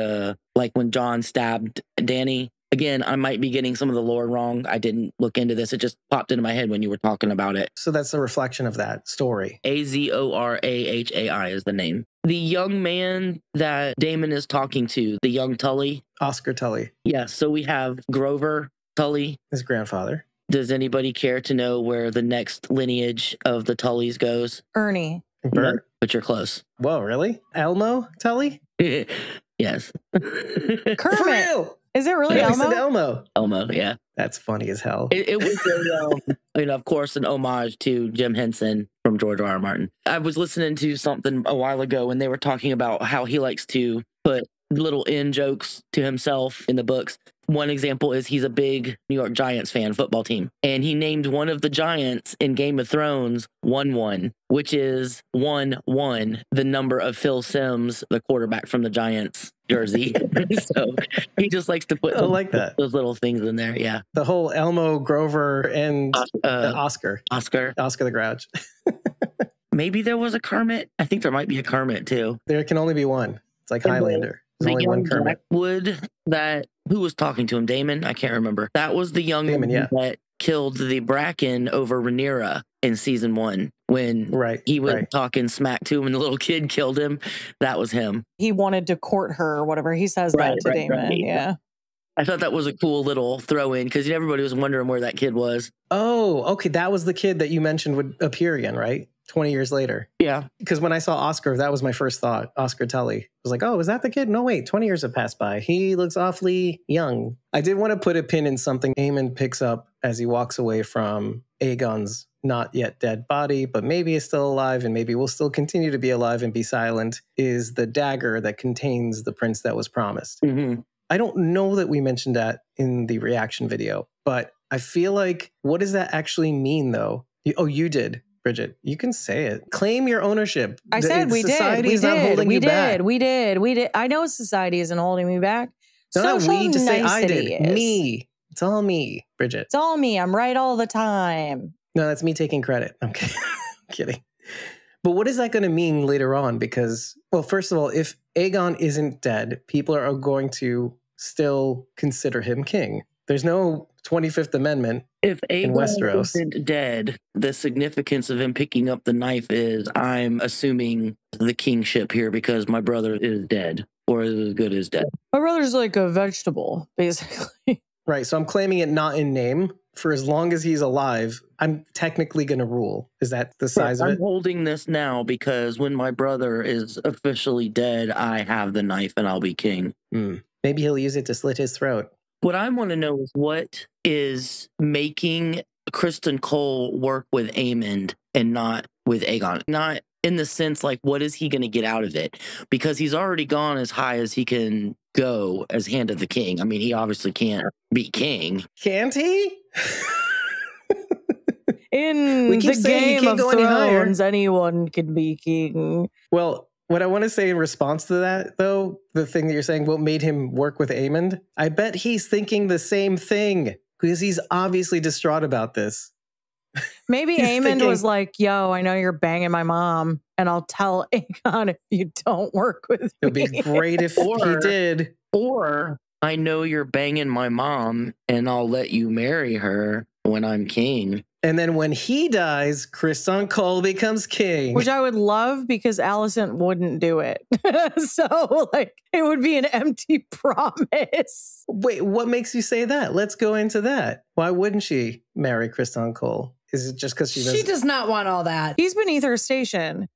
like when Jon stabbed Dany. Again, I might be getting some of the lore wrong. I didn't look into this. It just popped into my head when you were talking about it. So that's a reflection of that story. Azorahai is the name. The young man that Daemon is talking to, the young Tully. Oscar Tully. Yeah, so we have Grover Tully. His grandfather. Does anybody care to know where the next lineage of the Tullys goes? Ernie. Bert? No, but you're close. Whoa, really? Elmo Tully? Yes. Kermit. For real? Is it really Yeah, Elmo? I said Elmo. Elmo, yeah. That's funny as hell. It was, of course, an homage to Jim Henson from George R. R. Martin. I was listening to something a while ago, and they were talking about how he likes to put little in jokes to himself in the books. One example is he's a big New York Giants fan, football team, and he named one of the Giants in Game of Thrones 1-1, which is 1-1, the number of Phil Simms, the quarterback from the Giants jersey. So he just likes to put those little things in there. Yeah. The whole Elmo, Grover, and Oscar the Grouch. Maybe there was a Kermit. I think there might be a Kermit too. There can only be one. It's like Highlander. There's only one Kermit. Blackwood, who was talking to him? Daemon? I can't remember. That was the young man that killed the Bracken over Rhaenyra in season 1 when he was talking smack to him and the little kid killed him. That was him. He wanted to court her or whatever. He says that to Daemon. Yeah. I thought that was a cool little throw in because everybody was wondering where that kid was. Oh, okay. That was the kid that you mentioned would appear again, right? 20 years later. Yeah. Because when I saw Oscar, that was my first thought. Oscar Tully. I was like, oh, is that the kid? No, wait, 20 years have passed by. He looks awfully young. I did want to put a pin in something Aemon picks up as he walks away from Aegon's not yet dead body, but maybe is still alive and maybe will still continue to be alive and be silent, is the dagger that contains the prince that was promised. Mm-hmm. I don't know that we mentioned that in the reaction video, but I feel like, what does that actually mean, though? You did. Bridget, you can say it. Claim your ownership. I said we did. Society is not holding you back. We did. I know society isn't holding me back. No, not we. Just say I did. Is. Me. It's all me, Bridget. It's all me. I'm right all the time. No, that's me taking credit. I'm kidding. I'm kidding. But what is that going to mean later on? Because, well, first of all, if Aegon isn't dead, people are going to still consider him king. There's no 25th Amendment. If Aegon isn't dead, the significance of him picking up the knife is I'm assuming the kingship here because my brother is dead or is as good as dead. My brother's like a vegetable, basically. Right. So I'm claiming it not in name. For as long as he's alive, I'm technically going to rule. Is that the size of it? I'm holding this now because when my brother is officially dead, I have the knife and I'll be king. Maybe he'll use it to slit his throat. What I want to know is what is making Kristen Cole work with Aemond and not with Aegon? Not in the sense like, what is he going to get out of it? Because he's already gone as high as he can go as Hand of the King. I mean, he obviously can't be king. Can't he? In the Game of Thrones, anyone can be king. Well, what I want to say in response to that, though, the thing that you're saying, what made him work with Aemond, I bet he's thinking the same thing because he's obviously distraught about this. Maybe Aemond was like, yo, I know you're banging my mom, and I'll tell Aegon if you don't work with me. It'd be great if he did. Or, I know you're banging my mom, and I'll let you marry her when I'm king. And then when he dies, Criston Cole becomes king. Which I would love because Alicent wouldn't do it. So, like, it would be an empty promise. Wait, what makes you say that? Let's go into that. Why wouldn't she marry Criston Cole? Is it just because she does not want all that? He's beneath her station.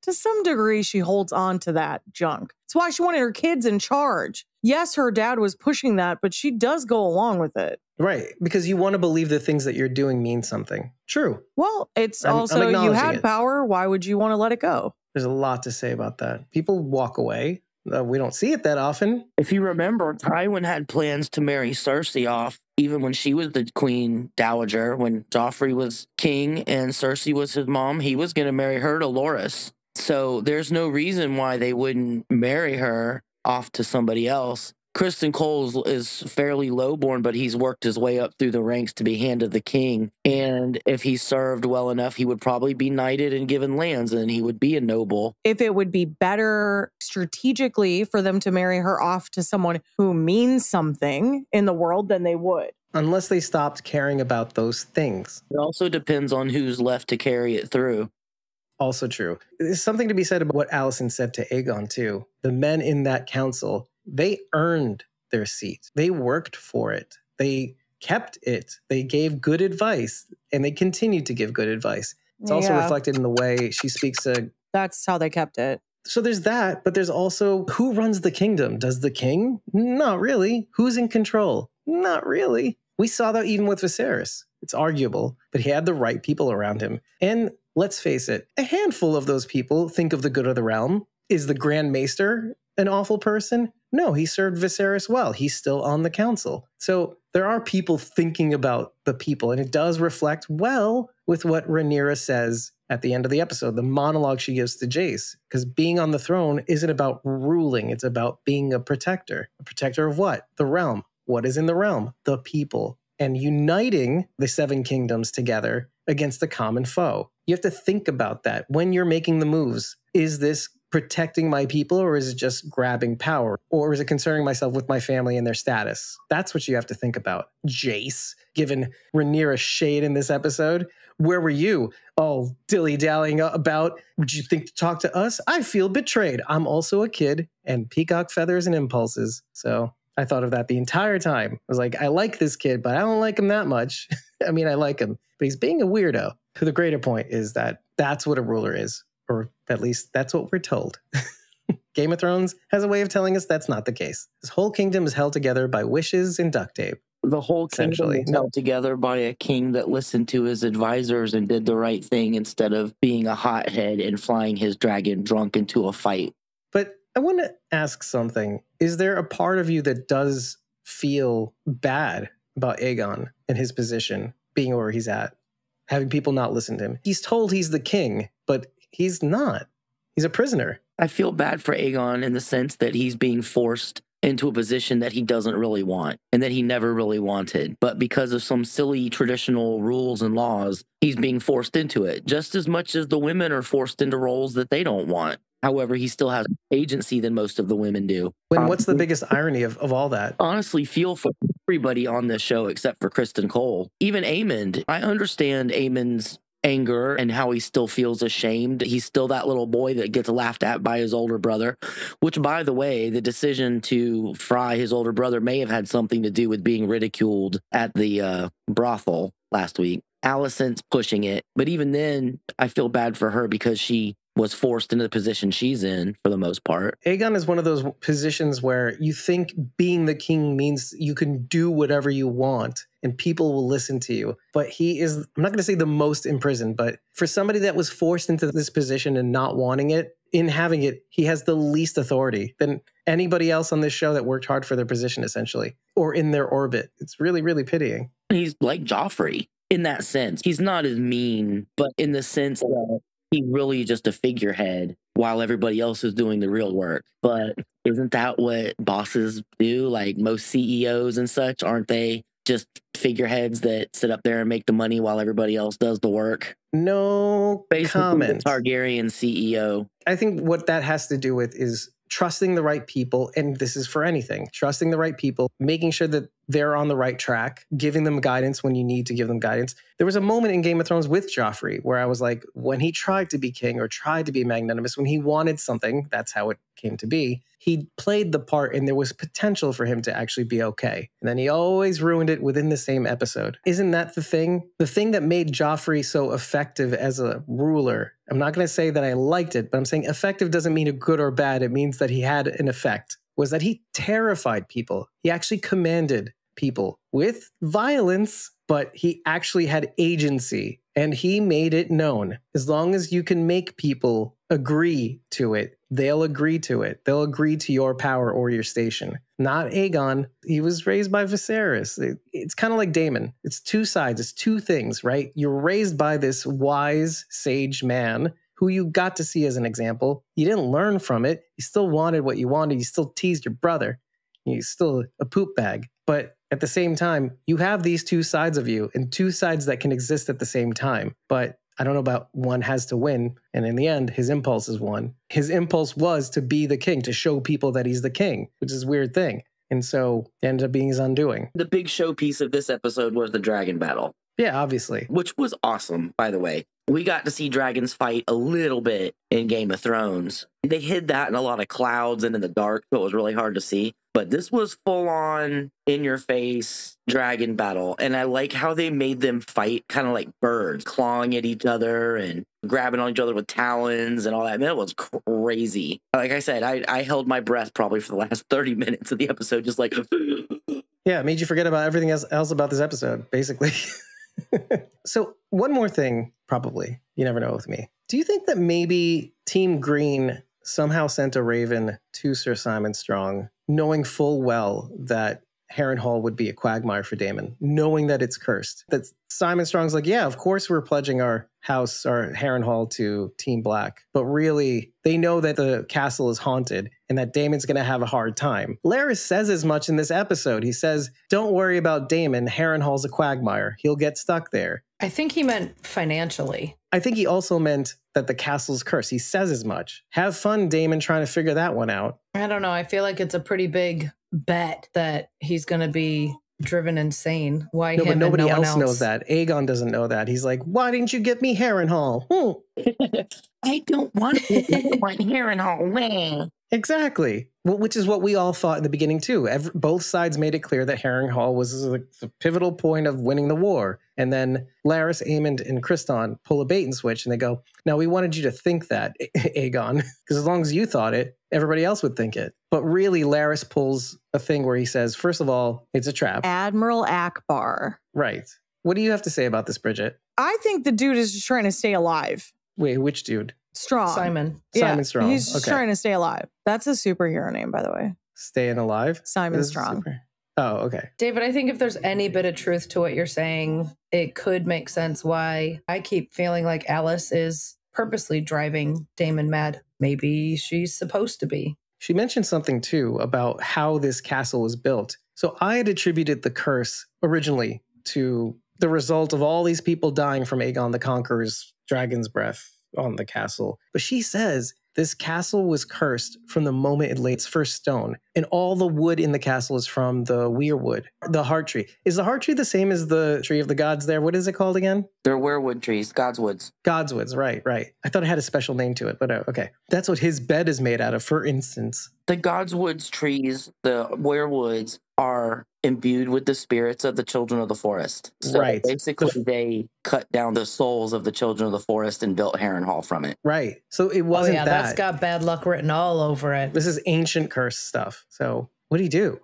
To some degree, she holds on to that junk. It's why she wanted her kids in charge. Yes, her dad was pushing that, but she does go along with it. Right, because you want to believe the things that you're doing mean something. True. Well, it's also, you had power. Why would you want to let it go? There's a lot to say about that. People walk away. We don't see it that often. If you remember, Tywin had plans to marry Cersei off, even when she was the queen dowager. When Joffrey was king and Cersei was his mom, he was going to marry her to Loras. So there's no reason why they wouldn't marry her off to somebody else. Criston Cole is fairly lowborn, but he's worked his way up through the ranks to be Hand of the King. And if he served well enough, he would probably be knighted and given lands, and he would be a noble. If it would be better strategically for them to marry her off to someone who means something in the world, then they would. Unless they stopped caring about those things. It also depends on who's left to carry it through. Also true. There's something to be said about what Alicent said to Aegon, too. The men in that council, they earned their seat. They worked for it. They kept it. They gave good advice, and they continue to give good advice. It's also reflected in the way she speaks to... That's how they kept it. So there's that, but there's also who runs the kingdom? Does the king? Not really. Who's in control? Not really. We saw that even with Viserys. It's arguable, but he had the right people around him. And let's face it, a handful of those people think of the good of the realm. Is the Grand Maester an awful person? No, he served Viserys well. He's still on the council. So there are people thinking about the people, and it does reflect well with what Rhaenyra says at the end of the episode, the monologue she gives to Jace. Because being on the throne isn't about ruling. It's about being a protector. A protector of what? The realm. What is in the realm? The people. And uniting the seven kingdoms together against a common foe. You have to think about that when you're making the moves. Is this protecting my people, or is it just grabbing power? Or is it concerning myself with my family and their status? That's what you have to think about. Jace, given Rhaenyra shade in this episode, where were you? All dilly-dallying about, would you think to talk to us? I feel betrayed. I'm also a kid, and peacock feathers and impulses. So I thought of that the entire time. I was like, I like this kid, but I don't like him that much. I mean, I like him, but he's being a weirdo. The greater point is that that's what a ruler is. Or at least that's what we're told. Game of Thrones has a way of telling us that's not the case. This whole kingdom is held together by wishes and duct tape. The whole kingdom is held together by a king that listened to his advisors and did the right thing instead of being a hothead and flying his dragon drunk into a fight. But I want to ask something. Is there a part of you that does feel bad about Aegon and his position, being where he's at, having people not listen to him? He's told he's the king, but he's not. He's a prisoner. I feel bad for Aegon in the sense that he's being forced into a position that he doesn't really want and that he never really wanted. But because of some silly traditional rules and laws, he's being forced into it just as much as the women are forced into roles that they don't want. However, he still has agency than most of the women do. What's the biggest irony of all that? Honestly, feel for everybody on this show except for Criston Cole. Even Aemond. I understand Aemond's anger and how he still feels ashamed. He's still that little boy that gets laughed at by his older brother, which, by the way, the decision to fry his older brother may have had something to do with being ridiculed at the brothel last week. Alicent's pushing it, but even then, I feel bad for her because she was forced into the position she's in for the most part. Aegon is one of those positions where you think being the king means you can do whatever you want and people will listen to you. But he is, I'm not going to say the most imprisoned, but for somebody that was forced into this position and not wanting it, in having it, he has the least authority than anybody else on this show that worked hard for their position, essentially, or in their orbit. It's really, really pitying. He's like Joffrey. in that sense. He's not as mean, but in the sense that he's really just a figurehead while everybody else is doing the real work. But isn't that what bosses do? Like most CEOs and such, aren't they just figureheads that sit up there and make the money while everybody else does the work? No Basically, comment. the Targaryen CEO. I think what that has to do with is trusting the right people, and this is for anything, trusting the right people, making sure that they're on the right track, giving them guidance when you need to give them guidance. There was a moment in Game of Thrones with Joffrey where I was like, when he tried to be king or tried to be magnanimous, when he wanted something, that's how it came to be, he played the part and there was potential for him to actually be okay. And then he always ruined it within the same episode. Isn't that the thing? The thing that made Joffrey so effective as a ruler, I'm not going to say that I liked it, but I'm saying effective doesn't mean a good or bad. It means that he had an effect, was that he terrified people. He actually commanded people with violence, but he actually had agency and he made it known. As long as you can make people agree to it, they'll agree to it. They'll agree to your power or your station. Not Aegon. He was raised by Viserys. It's kind of like Daemon. It's two sides. It's two things, right? You're raised by this wise, sage man who you got to see as an example. You didn't learn from it. You still wanted what you wanted. You still teased your brother. You're still a poop bag. But at the same time, you have these two sides of you and two sides that can exist at the same time. But I don't know about one has to win. And in the end, his impulse is won. His impulse was to be the king, to show people that he's the king, which is a weird thing. And so it ended up being his undoing. The big showpiece of this episode was the dragon battle. Yeah, obviously. Which was awesome, by the way. We got to see dragons fight a little bit in Game of Thrones. They hid that in a lot of clouds and in the dark, so it was really hard to see. But this was full-on, in-your-face dragon battle. And I like how they made them fight kind of like birds, clawing at each other and grabbing on each other with talons and all that. Man, it was crazy. Like I said, I held my breath probably for the last 30 minutes of the episode, just like... Yeah, it made you forget about everything else about this episode, basically. So one more thing, probably. You never know with me. Do you think that maybe Team Green somehow sent a raven to Sir Simon Strong, knowing full well that Harrenhal would be a quagmire for Daemon, knowing that it's cursed? That Simon Strong's like, yeah, of course we're pledging our house, our Harrenhal to Team Black. But really, they know that the castle is haunted and that Daemon's going to have a hard time. Larys says as much in this episode. He says, don't worry about Daemon. Harrenhal's a quagmire. He'll get stuck there. I think he meant financially. I think he also meant that the castle's cursed. He says as much. Have fun, Daemon, trying to figure that one out. I don't know. I feel like it's a pretty big bet that he's going to be driven insane. Why no, him but nobody and no one else knows that. Aegon doesn't know that. He's like, why didn't you get me Harrenhal? I don't want Harrenhal. Exactly. Well, which is what we all thought in the beginning, too. Both sides made it clear that Harrenhal was the pivotal point of winning the war. And then Larys, Aemond, and Kriston pull a bait and switch, and they go, no, we wanted you to think that, Aegon. Because as long as you thought it, everybody else would think it. But really, Larys pulls a thing where he says, first of all, it's a trap. Admiral Akbar. Right. What do you have to say about this, Bridget? I think the dude is just trying to stay alive. Wait, which dude? Strong. Simon. Simon Strong. He's just trying to stay alive. That's a superhero name, by the way. Staying alive? Simon Strong. Oh, okay. David, I think if there's any bit of truth to what you're saying, it could make sense why I keep feeling like Alice is purposely driving Daemon mad. Maybe she's supposed to be. She mentioned something, too, about how this castle was built. So I had attributed the curse originally to the result of all these people dying from Aegon the Conqueror's dragon's breath on the castle. But she says this castle was cursed from the moment it laid its first stone. And all the wood in the castle is from the weirwood, the heart tree. Is the heart tree the same as the tree of the gods there? What is it called again? They're weirwood trees, Godswoods. Godswoods, right. I thought it had a special name to it, but okay. That's what his bed is made out of, for instance. The Godswoods trees, the weirwoods, are imbued with the spirits of the children of the forest. So right. Basically, they cut down the souls of the children of the forest and built Harrenhal from it. Right. So it wasn't that. That's got bad luck written all over it. This is ancient curse stuff. So what do you do?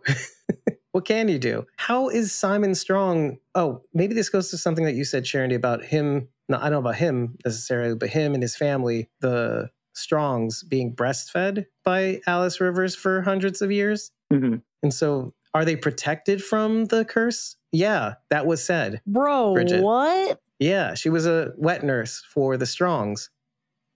What can you do? How is Simon Strong? Oh, maybe this goes to something that you said, Sharon, about him. No, I don't know about him necessarily, but him and his family, the Strongs, being breastfed by Alice Rivers for hundreds of years. Mm-hmm. And so are they protected from the curse? Yeah, that was said. Bro, Bridget. what? Yeah, she was a wet nurse for the Strongs.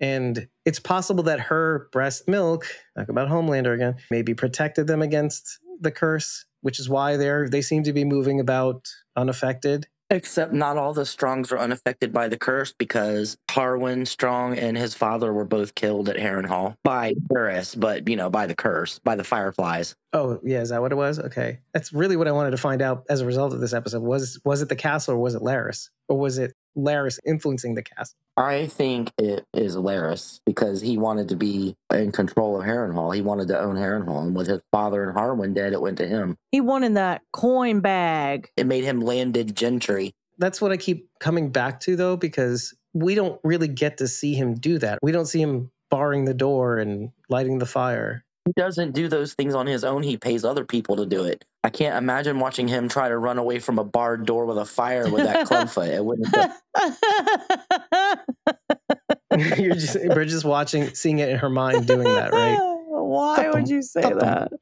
And it's possible that her breast milk, talk about Homelander again, maybe protected them against the curse, which is why they seem to be moving about unaffected. Except not all the Strongs are unaffected by the curse, because Harwin Strong and his father were both killed at Harrenhal by Paris, but, by the curse, by the Fireflies. Oh, yeah. Is that what it was? Okay. That's really what I wanted to find out as a result of this episode. Was it the castle or was it Laris? Or was it Laris influencing the castle? I think it is Laris, because he wanted to be in control of Harrenhal. He wanted to own Harrenhal, and with his father and Harwin dead, it went to him. He wanted that coin bag. It made him landed gentry. That's what I keep coming back to, though, because we don't really get to see him do that. We don't see him barring the door and lighting the fire. He doesn't do those things on his own. He pays other people to do it. I can't imagine watching him try to run away from a barred door with a fire with that clubfoot. It wouldn't. We're just seeing it in her mind doing that, right? Why would you say that?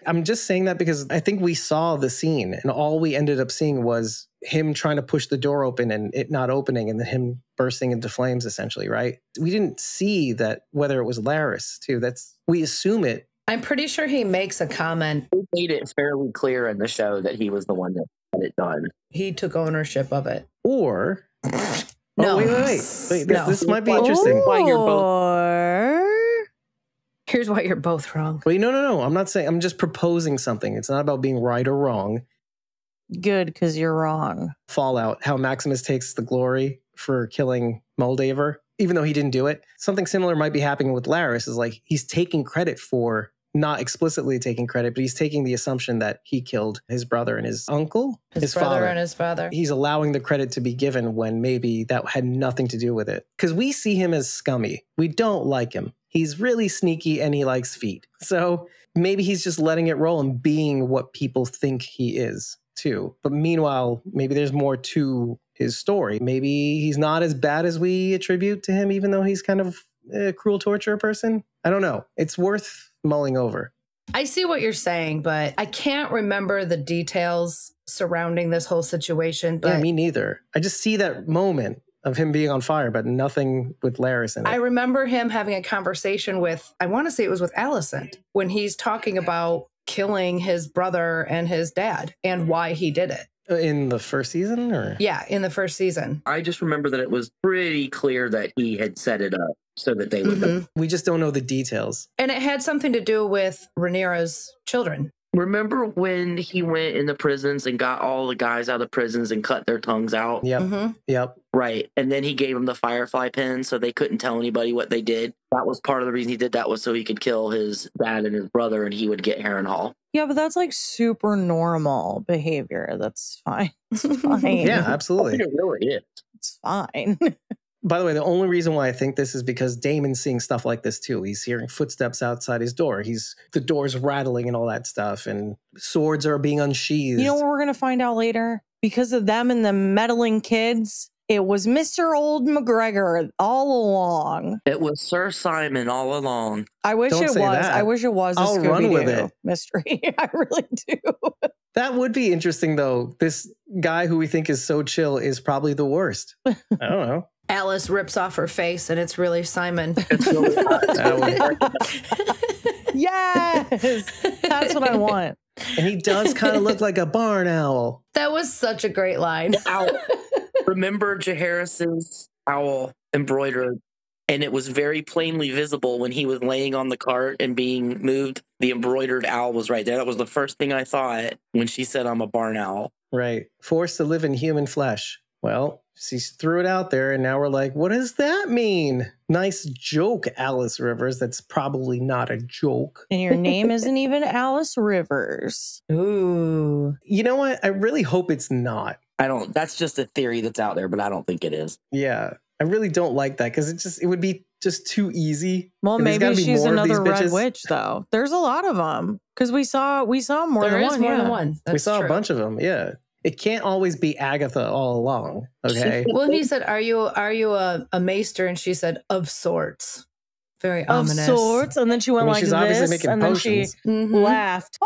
I'm just saying that because I think we saw the scene and all we ended up seeing was him trying to push the door open and it not opening and then him bursting into flames, essentially, right? We didn't see that whether it was Laris, too. We assume it. I'm pretty sure he makes a comment. He made it fairly clear in the show that he was the one that had it done. He took ownership of it. Or... No. Oh, wait. This might be interesting. Why you're both... Here's why you're both wrong. Wait, no. I'm not saying... I'm just proposing something. It's not about being right or wrong. Good, because you're wrong. Fallout, how Maximus takes the glory for killing Moldaver, even though he didn't do it. Something similar might be happening with Laris, is like he's taking credit for, not explicitly taking credit, but he's taking the assumption that he killed his brother and his uncle. His brother father. And his father. He's allowing the credit to be given when maybe that had nothing to do with it. Because we see him as scummy. We don't like him. He's really sneaky and he likes feet. So maybe he's just letting it roll and being what people think he is too. But meanwhile, maybe there's more to his story. Maybe he's not as bad as we attribute to him, even though he's kind of a cruel torturer person. I don't know. It's worth mulling over. I see what you're saying, but I can't remember the details surrounding this whole situation. But yeah, me neither. I just see that moment of him being on fire, but nothing with Laris in it. I remember him having a conversation with, I want to say it was with Alicent, when he's talking about killing his brother and his dad and why he did it. In the first season? Or yeah, in the first season. I just remember that it was pretty clear that he had set it up so that they would. We just don't know the details. And it had something to do with Rhaenyra's children. Remember when he went in the prisons and got all the guys out of prisons and cut their tongues out? Yep. Yep. Right. And then he gave them the firefly pin so they couldn't tell anybody what they did. That was part of the reason he did that, was so he could kill his dad and his brother and he would get Harrenhal. Yeah, but that's like super normal behavior. That's fine. It's fine. Yeah, absolutely. It really is. It's fine. By the way, the only reason why I think this is because Damon's seeing stuff like this too. He's hearing footsteps outside his door. The door's rattling and all that stuff, and swords are being unsheathed. You know what we're going to find out later? Because of them and the meddling kids, it was Mr. Old McGregor all along. It was Sir Simon all along. I wish it was. That. I wish it was a Scooby-Doo mystery. I really do. That would be interesting, though. This guy who we think is so chill is probably the worst. I don't know. Alice rips off her face and it's really Simon. Yes! That's what I want. And he does kind of look like a barn owl. That was such a great line. Owl. Remember Jaehaerys's owl embroidered, and it was very plainly visible when he was laying on the cart and being moved. The embroidered owl was right there. That was the first thing I thought when she said, "I'm a barn owl." Right. Forced to live in human flesh. Well, she threw it out there, and now we're like, what does that mean? Nice joke, Alice Rivers. That's probably not a joke. And your name isn't even Alice Rivers. Ooh. You know what? I really hope it's not. That's just a theory that's out there, but I don't think it is. Yeah. I really don't like that because it would be just too easy. Well, maybe she's another red witch, though. There's a lot of them because we saw more than one. More than one. We saw a bunch of them. Yeah. It can't always be Agatha all along, okay? Well, he said, are you a maester? And she said, of sorts. Very of ominous. sorts. And then she went she's obviously this, making and potions. then she laughed.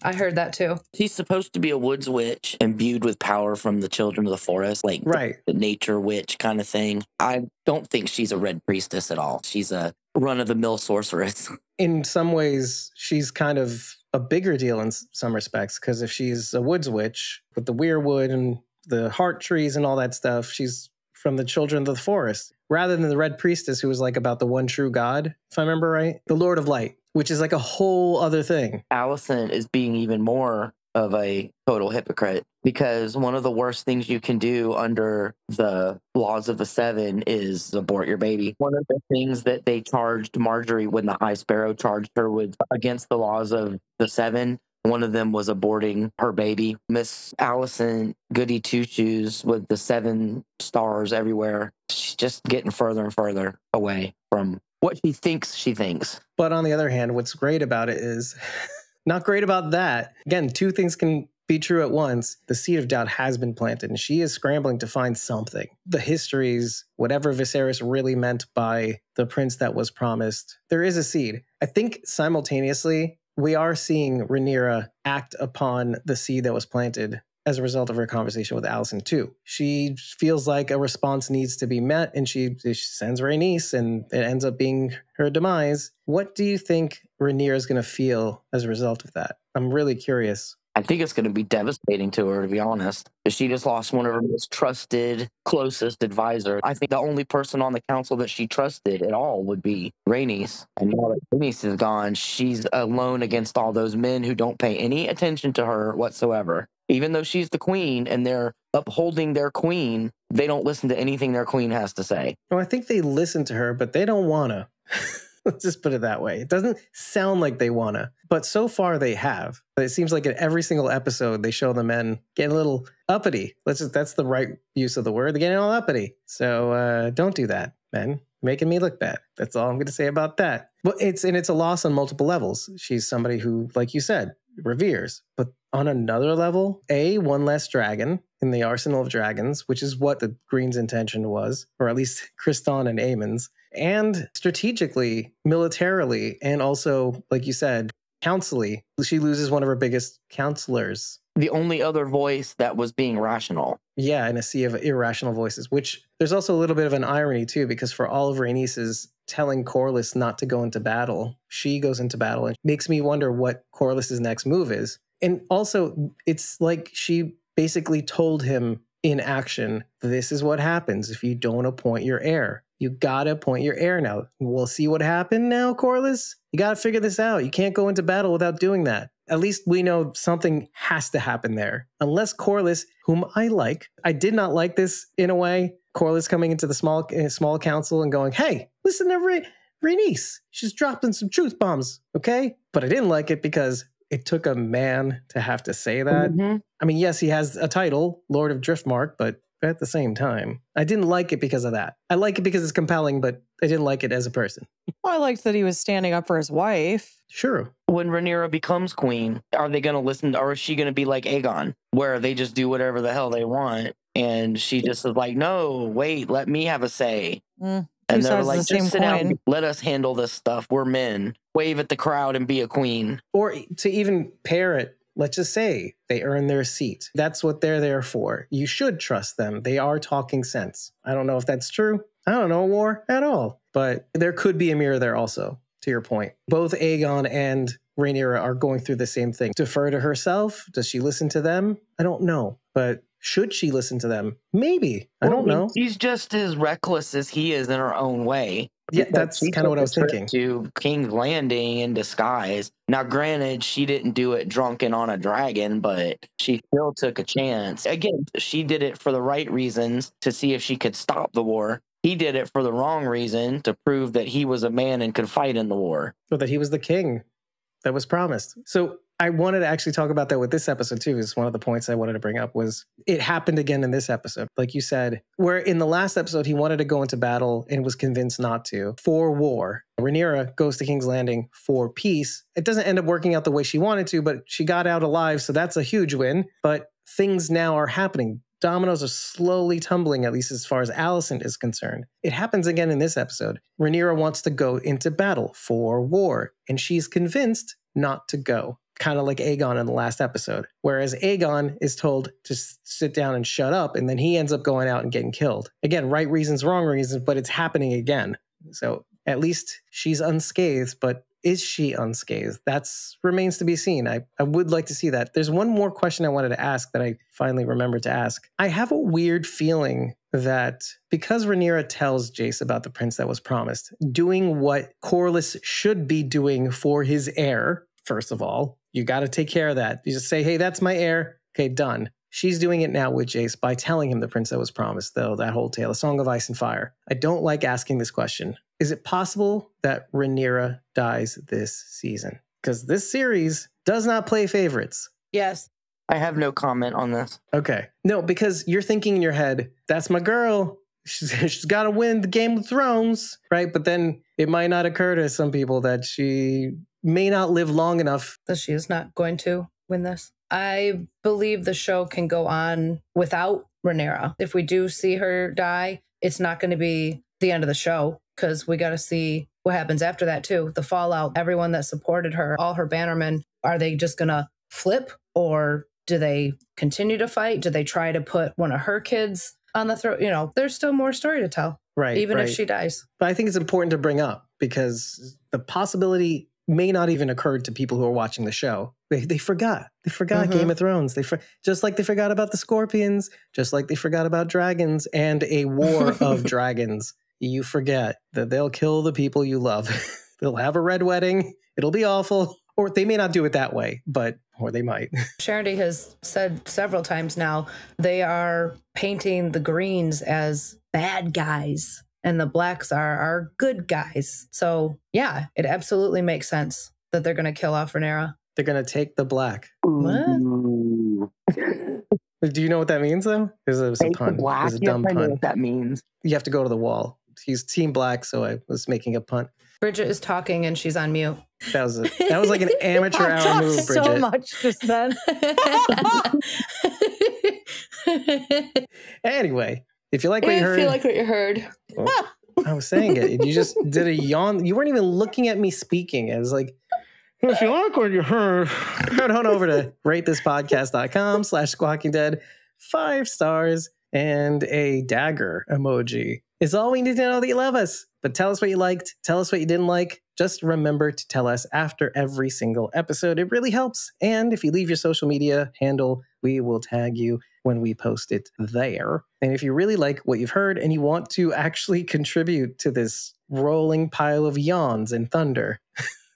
I heard that too. She's supposed to be a woods witch imbued with power from the children of the forest, like Right. the nature witch kind of thing. I don't think she's a red priestess at all. She's a run-of-the-mill sorceress. In some ways, she's kind of a bigger deal in some respects, because if she's a woods witch with the weirwood and the heart trees and all that stuff, she's from the children of the forest, rather than the red priestess who was like about the one true God, if I remember right, the Lord of Light, which is like a whole other thing. Allison is being even more of a total hypocrite, because one of the worst things you can do under the laws of the seven is abort your baby. One of the things that they charged Marjorie when the High Sparrow charged her with against the laws of the seven, one of them was aborting her baby. Miss Allison Goody Two Shoes with the 7 stars everywhere. She's just getting further and further away from what she thinks she thinks. But on the other hand, what's great about it is not great about that. Again, two things can be true at once. The seed of doubt has been planted, and she is scrambling to find something. The histories, whatever Viserys really meant by the prince that was promised, there is a seed. I think simultaneously, we are seeing Rhaenyra act upon the seed that was planted as a result of her conversation with Allison too. She feels like a response needs to be met, and she sends Rhaenys, and it ends up being her demise. What do you think Rhaenyra is going to feel as a result of that? I'm really curious. I think it's going to be devastating to her, to be honest. She just lost one of her most trusted, closest advisors. I think the only person on the council that she trusted at all would be Rhaenys. And now that Rhaenys is gone, she's alone against all those men who don't pay any attention to her whatsoever. Even though she's the queen and they're upholding their queen, they don't listen to anything their queen has to say. Well, I think they listen to her, but they don't want to. Let's just put it that way. It doesn't sound like they want to, but so far they have. It seems like in every single episode, they show the men getting a little uppity. That's the right use of the word. They're getting all uppity. So don't do that, men. Making me look bad. That's all I'm going to say about that. But it's a loss on multiple levels. She's somebody who, like you said, reveres. But on another level, one less dragon in the arsenal of dragons, which is what the Green's intention was, or at least Kriston and Aemon's. And strategically, militarily, and also, like you said, counsely, she loses one of her biggest counselors. The only other voice that was being rational. Yeah, in a sea of irrational voices, which there's also a little bit of an irony, too, because for all of Rhaenys' telling Corlys not to go into battle, she goes into battle, and makes me wonder what Corlys' next move is. And also, it's like she basically told him in action, this is what happens if you don't appoint your heir. You gotta appoint your heir now. We'll see what happened now, Corlys. You gotta figure this out. You can't go into battle without doing that. At least we know something has to happen there. Unless Corlys, whom I like, I did not like this in a way. Corlys coming into the small council and going, hey, listen to Rhaenys. She's dropping some truth bombs, okay? But I didn't like it because it took a man to have to say that. Mm-hmm. I mean, yes, he has a title, Lord of Driftmark, but at the same time, I didn't like it because of that. I like it because it's compelling, but I didn't like it as a person. Well, I liked that he was standing up for his wife. Sure. When Rhaenyra becomes queen, are they going to listen, or is she going to be like Aegon, where they just do whatever the hell they want? And she just is like, no, wait, let me have a say. And they're like, just sit down, let us handle this stuff. We're men. Wave at the crowd and be a queen. Or to even pair it, let's just say they earn their seat. That's what they're there for. You should trust them. They are talking sense. I don't know if that's true. I don't know war at all. But there could be a mirror there also, to your point. Both Aegon and Rhaenyra are going through the same thing. Defer to herself? Does she listen to them? I don't know. But should she listen to them? Maybe. I don't know. She's just as reckless as he is in her own way. Yeah, that's kind of what I was thinking. To King's Landing in disguise. Now, granted, she didn't do it drunken on a dragon, but she still took a chance. Again, she did it for the right reasons to see if she could stop the war. He did it for the wrong reason to prove that he was a man and could fight in the war. Or that he was the king that was promised. So I wanted to actually talk about that with this episode too, is one of the points I wanted to bring up was it happened again in this episode. Like you said, where in the last episode, he wanted to go into battle and was convinced not to for war. Rhaenyra goes to King's Landing for peace. It doesn't end up working out the way she wanted to, but she got out alive. So that's a huge win. But things now are happening. dominoes are slowly tumbling, at least as far as Alicent is concerned. It happens again in this episode. Rhaenyra wants to go into battle for war, and she's convinced not to go. Kind of like Aegon in the last episode. Whereas Aegon is told to sit down and shut up, and then he ends up going out and getting killed. Again, right reasons, wrong reasons, but it's happening again. So at least she's unscathed, but is she unscathed? That remains to be seen. I would like to see that. There's one more question I wanted to ask that I finally remembered to ask. I have a weird feeling that because Rhaenyra tells Jace about the prince that was promised, doing what Corlys should be doing for his heir, first of all, you got to take care of that. You just say, hey, that's my heir. Okay, done. She's doing it now with Jace by telling him the prince that was promised, though, that whole tale, A Song of Ice and Fire. I don't like asking this question. Is it possible that Rhaenyra dies this season? Because this series does not play favorites. Yes. I have no comment on this. Okay. No, because you're thinking in your head, that's my girl. She's got to win the Game of Thrones, right? But then it might not occur to some people that she may not live long enough. That she is not going to win this. I believe the show can go on without Rhaenyra. If we do see her die, it's not going to be the end of the show, because we got to see what happens after that too. The fallout, everyone that supported her, all her bannermen, are they just going to flip, or do they continue to fight? Do they try to put one of her kids on the throat? You know, there's still more story to tell, right? Even if she dies. But I think it's important to bring up because the possibility may not even occur to people who are watching the show. They forgot. They forgot Game of Thrones. Just like they forgot about the Scorpions, just like they forgot about dragons and a war of dragons. You forget that they'll kill the people you love. They'll have a red wedding. It'll be awful. Or they may not do it that way, or they might. Charity has said several times now, they are painting the Greens as bad guys and the Blacks are good guys. So yeah, it absolutely makes sense that they're going to kill off Rhaenyra. They're going to take the Black. What? Do you know what that means, though? It was a pun. It was a dumb pun. I know what that means. You have to go to the wall. He's Team Black, so I was making a punt. Bridget is talking and she's on mute. That was like an amateur hour move, Bridget. So much just then. Anyway, if you like what you heard. If you like what you heard. Well, I was saying it. You just did a yawn. You weren't even looking at me speaking. It was like, if you like what you heard, head on over to ratethispodcast.com/squawkingdead. 5 stars and a dagger emoji. It's all we need to know that you love us. But tell us what you liked. Tell us what you didn't like. Just remember to tell us after every single episode. It really helps. And if you leave your social media handle, we will tag you when we post it there. And if you really like what you've heard and you want to actually contribute to this rolling pile of yawns and thunder,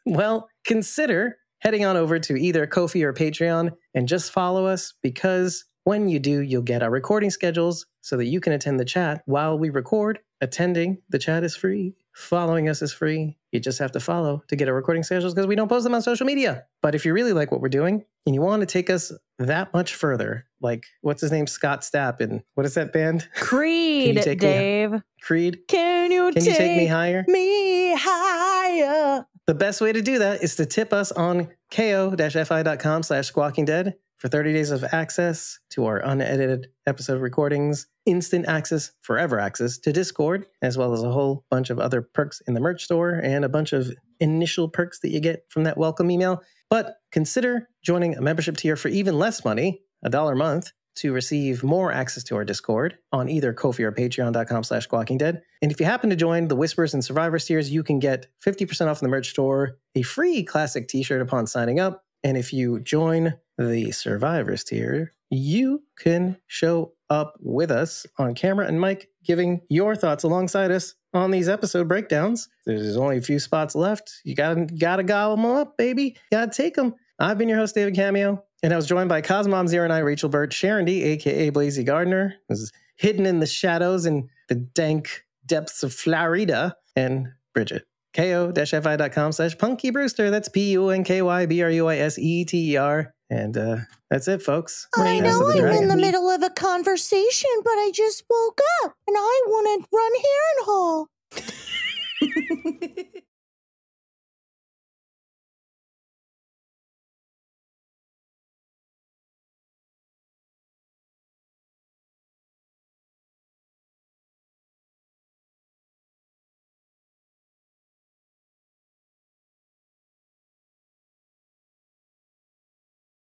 well, consider heading on over to either Ko-fi or Patreon and just follow us, because when you do, you'll get our recording schedules so that you can attend the chat while we record. Attending the chat is free. Following us is free. You just have to follow to get our recording schedules because we don't post them on social media. But if you really like what we're doing and you want to take us that much further, like, what's his name? Scott Stapp and what is that band? Creed, Dave. Creed? Can you take me higher? Me higher. The best way to do that is to tip us on ko-fi.com/squawkingdead for 30 days of access to our unedited episode recordings, instant access, forever access to Discord, as well as a whole bunch of other perks in the merch store and a bunch of initial perks that you get from that welcome email. But consider joining a membership tier for even less money, $1 a month, to receive more access to our Discord on either Ko-fi or patreon.com/squawkingdead. And if you happen to join the Whispers and Survivors tiers, you can get 50% off in the merch store, a free classic t-shirt upon signing up. And if you join the Survivors tier, you can show up with us on camera and mic, giving your thoughts alongside us on these episode breakdowns. There's only a few spots left. You gotta gobble them up, baby. Gotta take them. I've been your host, David Cameo, and I was joined by Cosmom09, Rachel Burt, Sharon D, a.k.a. Blazy Gardner, who's hidden in the shadows and the dank depths of Florida, and Bridget. ko-fi.com/Punky Brewster. That's PUNKYBRUISETER. And that's it, folks. I know I'm in the middle of a conversation, but I just woke up and I want to run here and haul.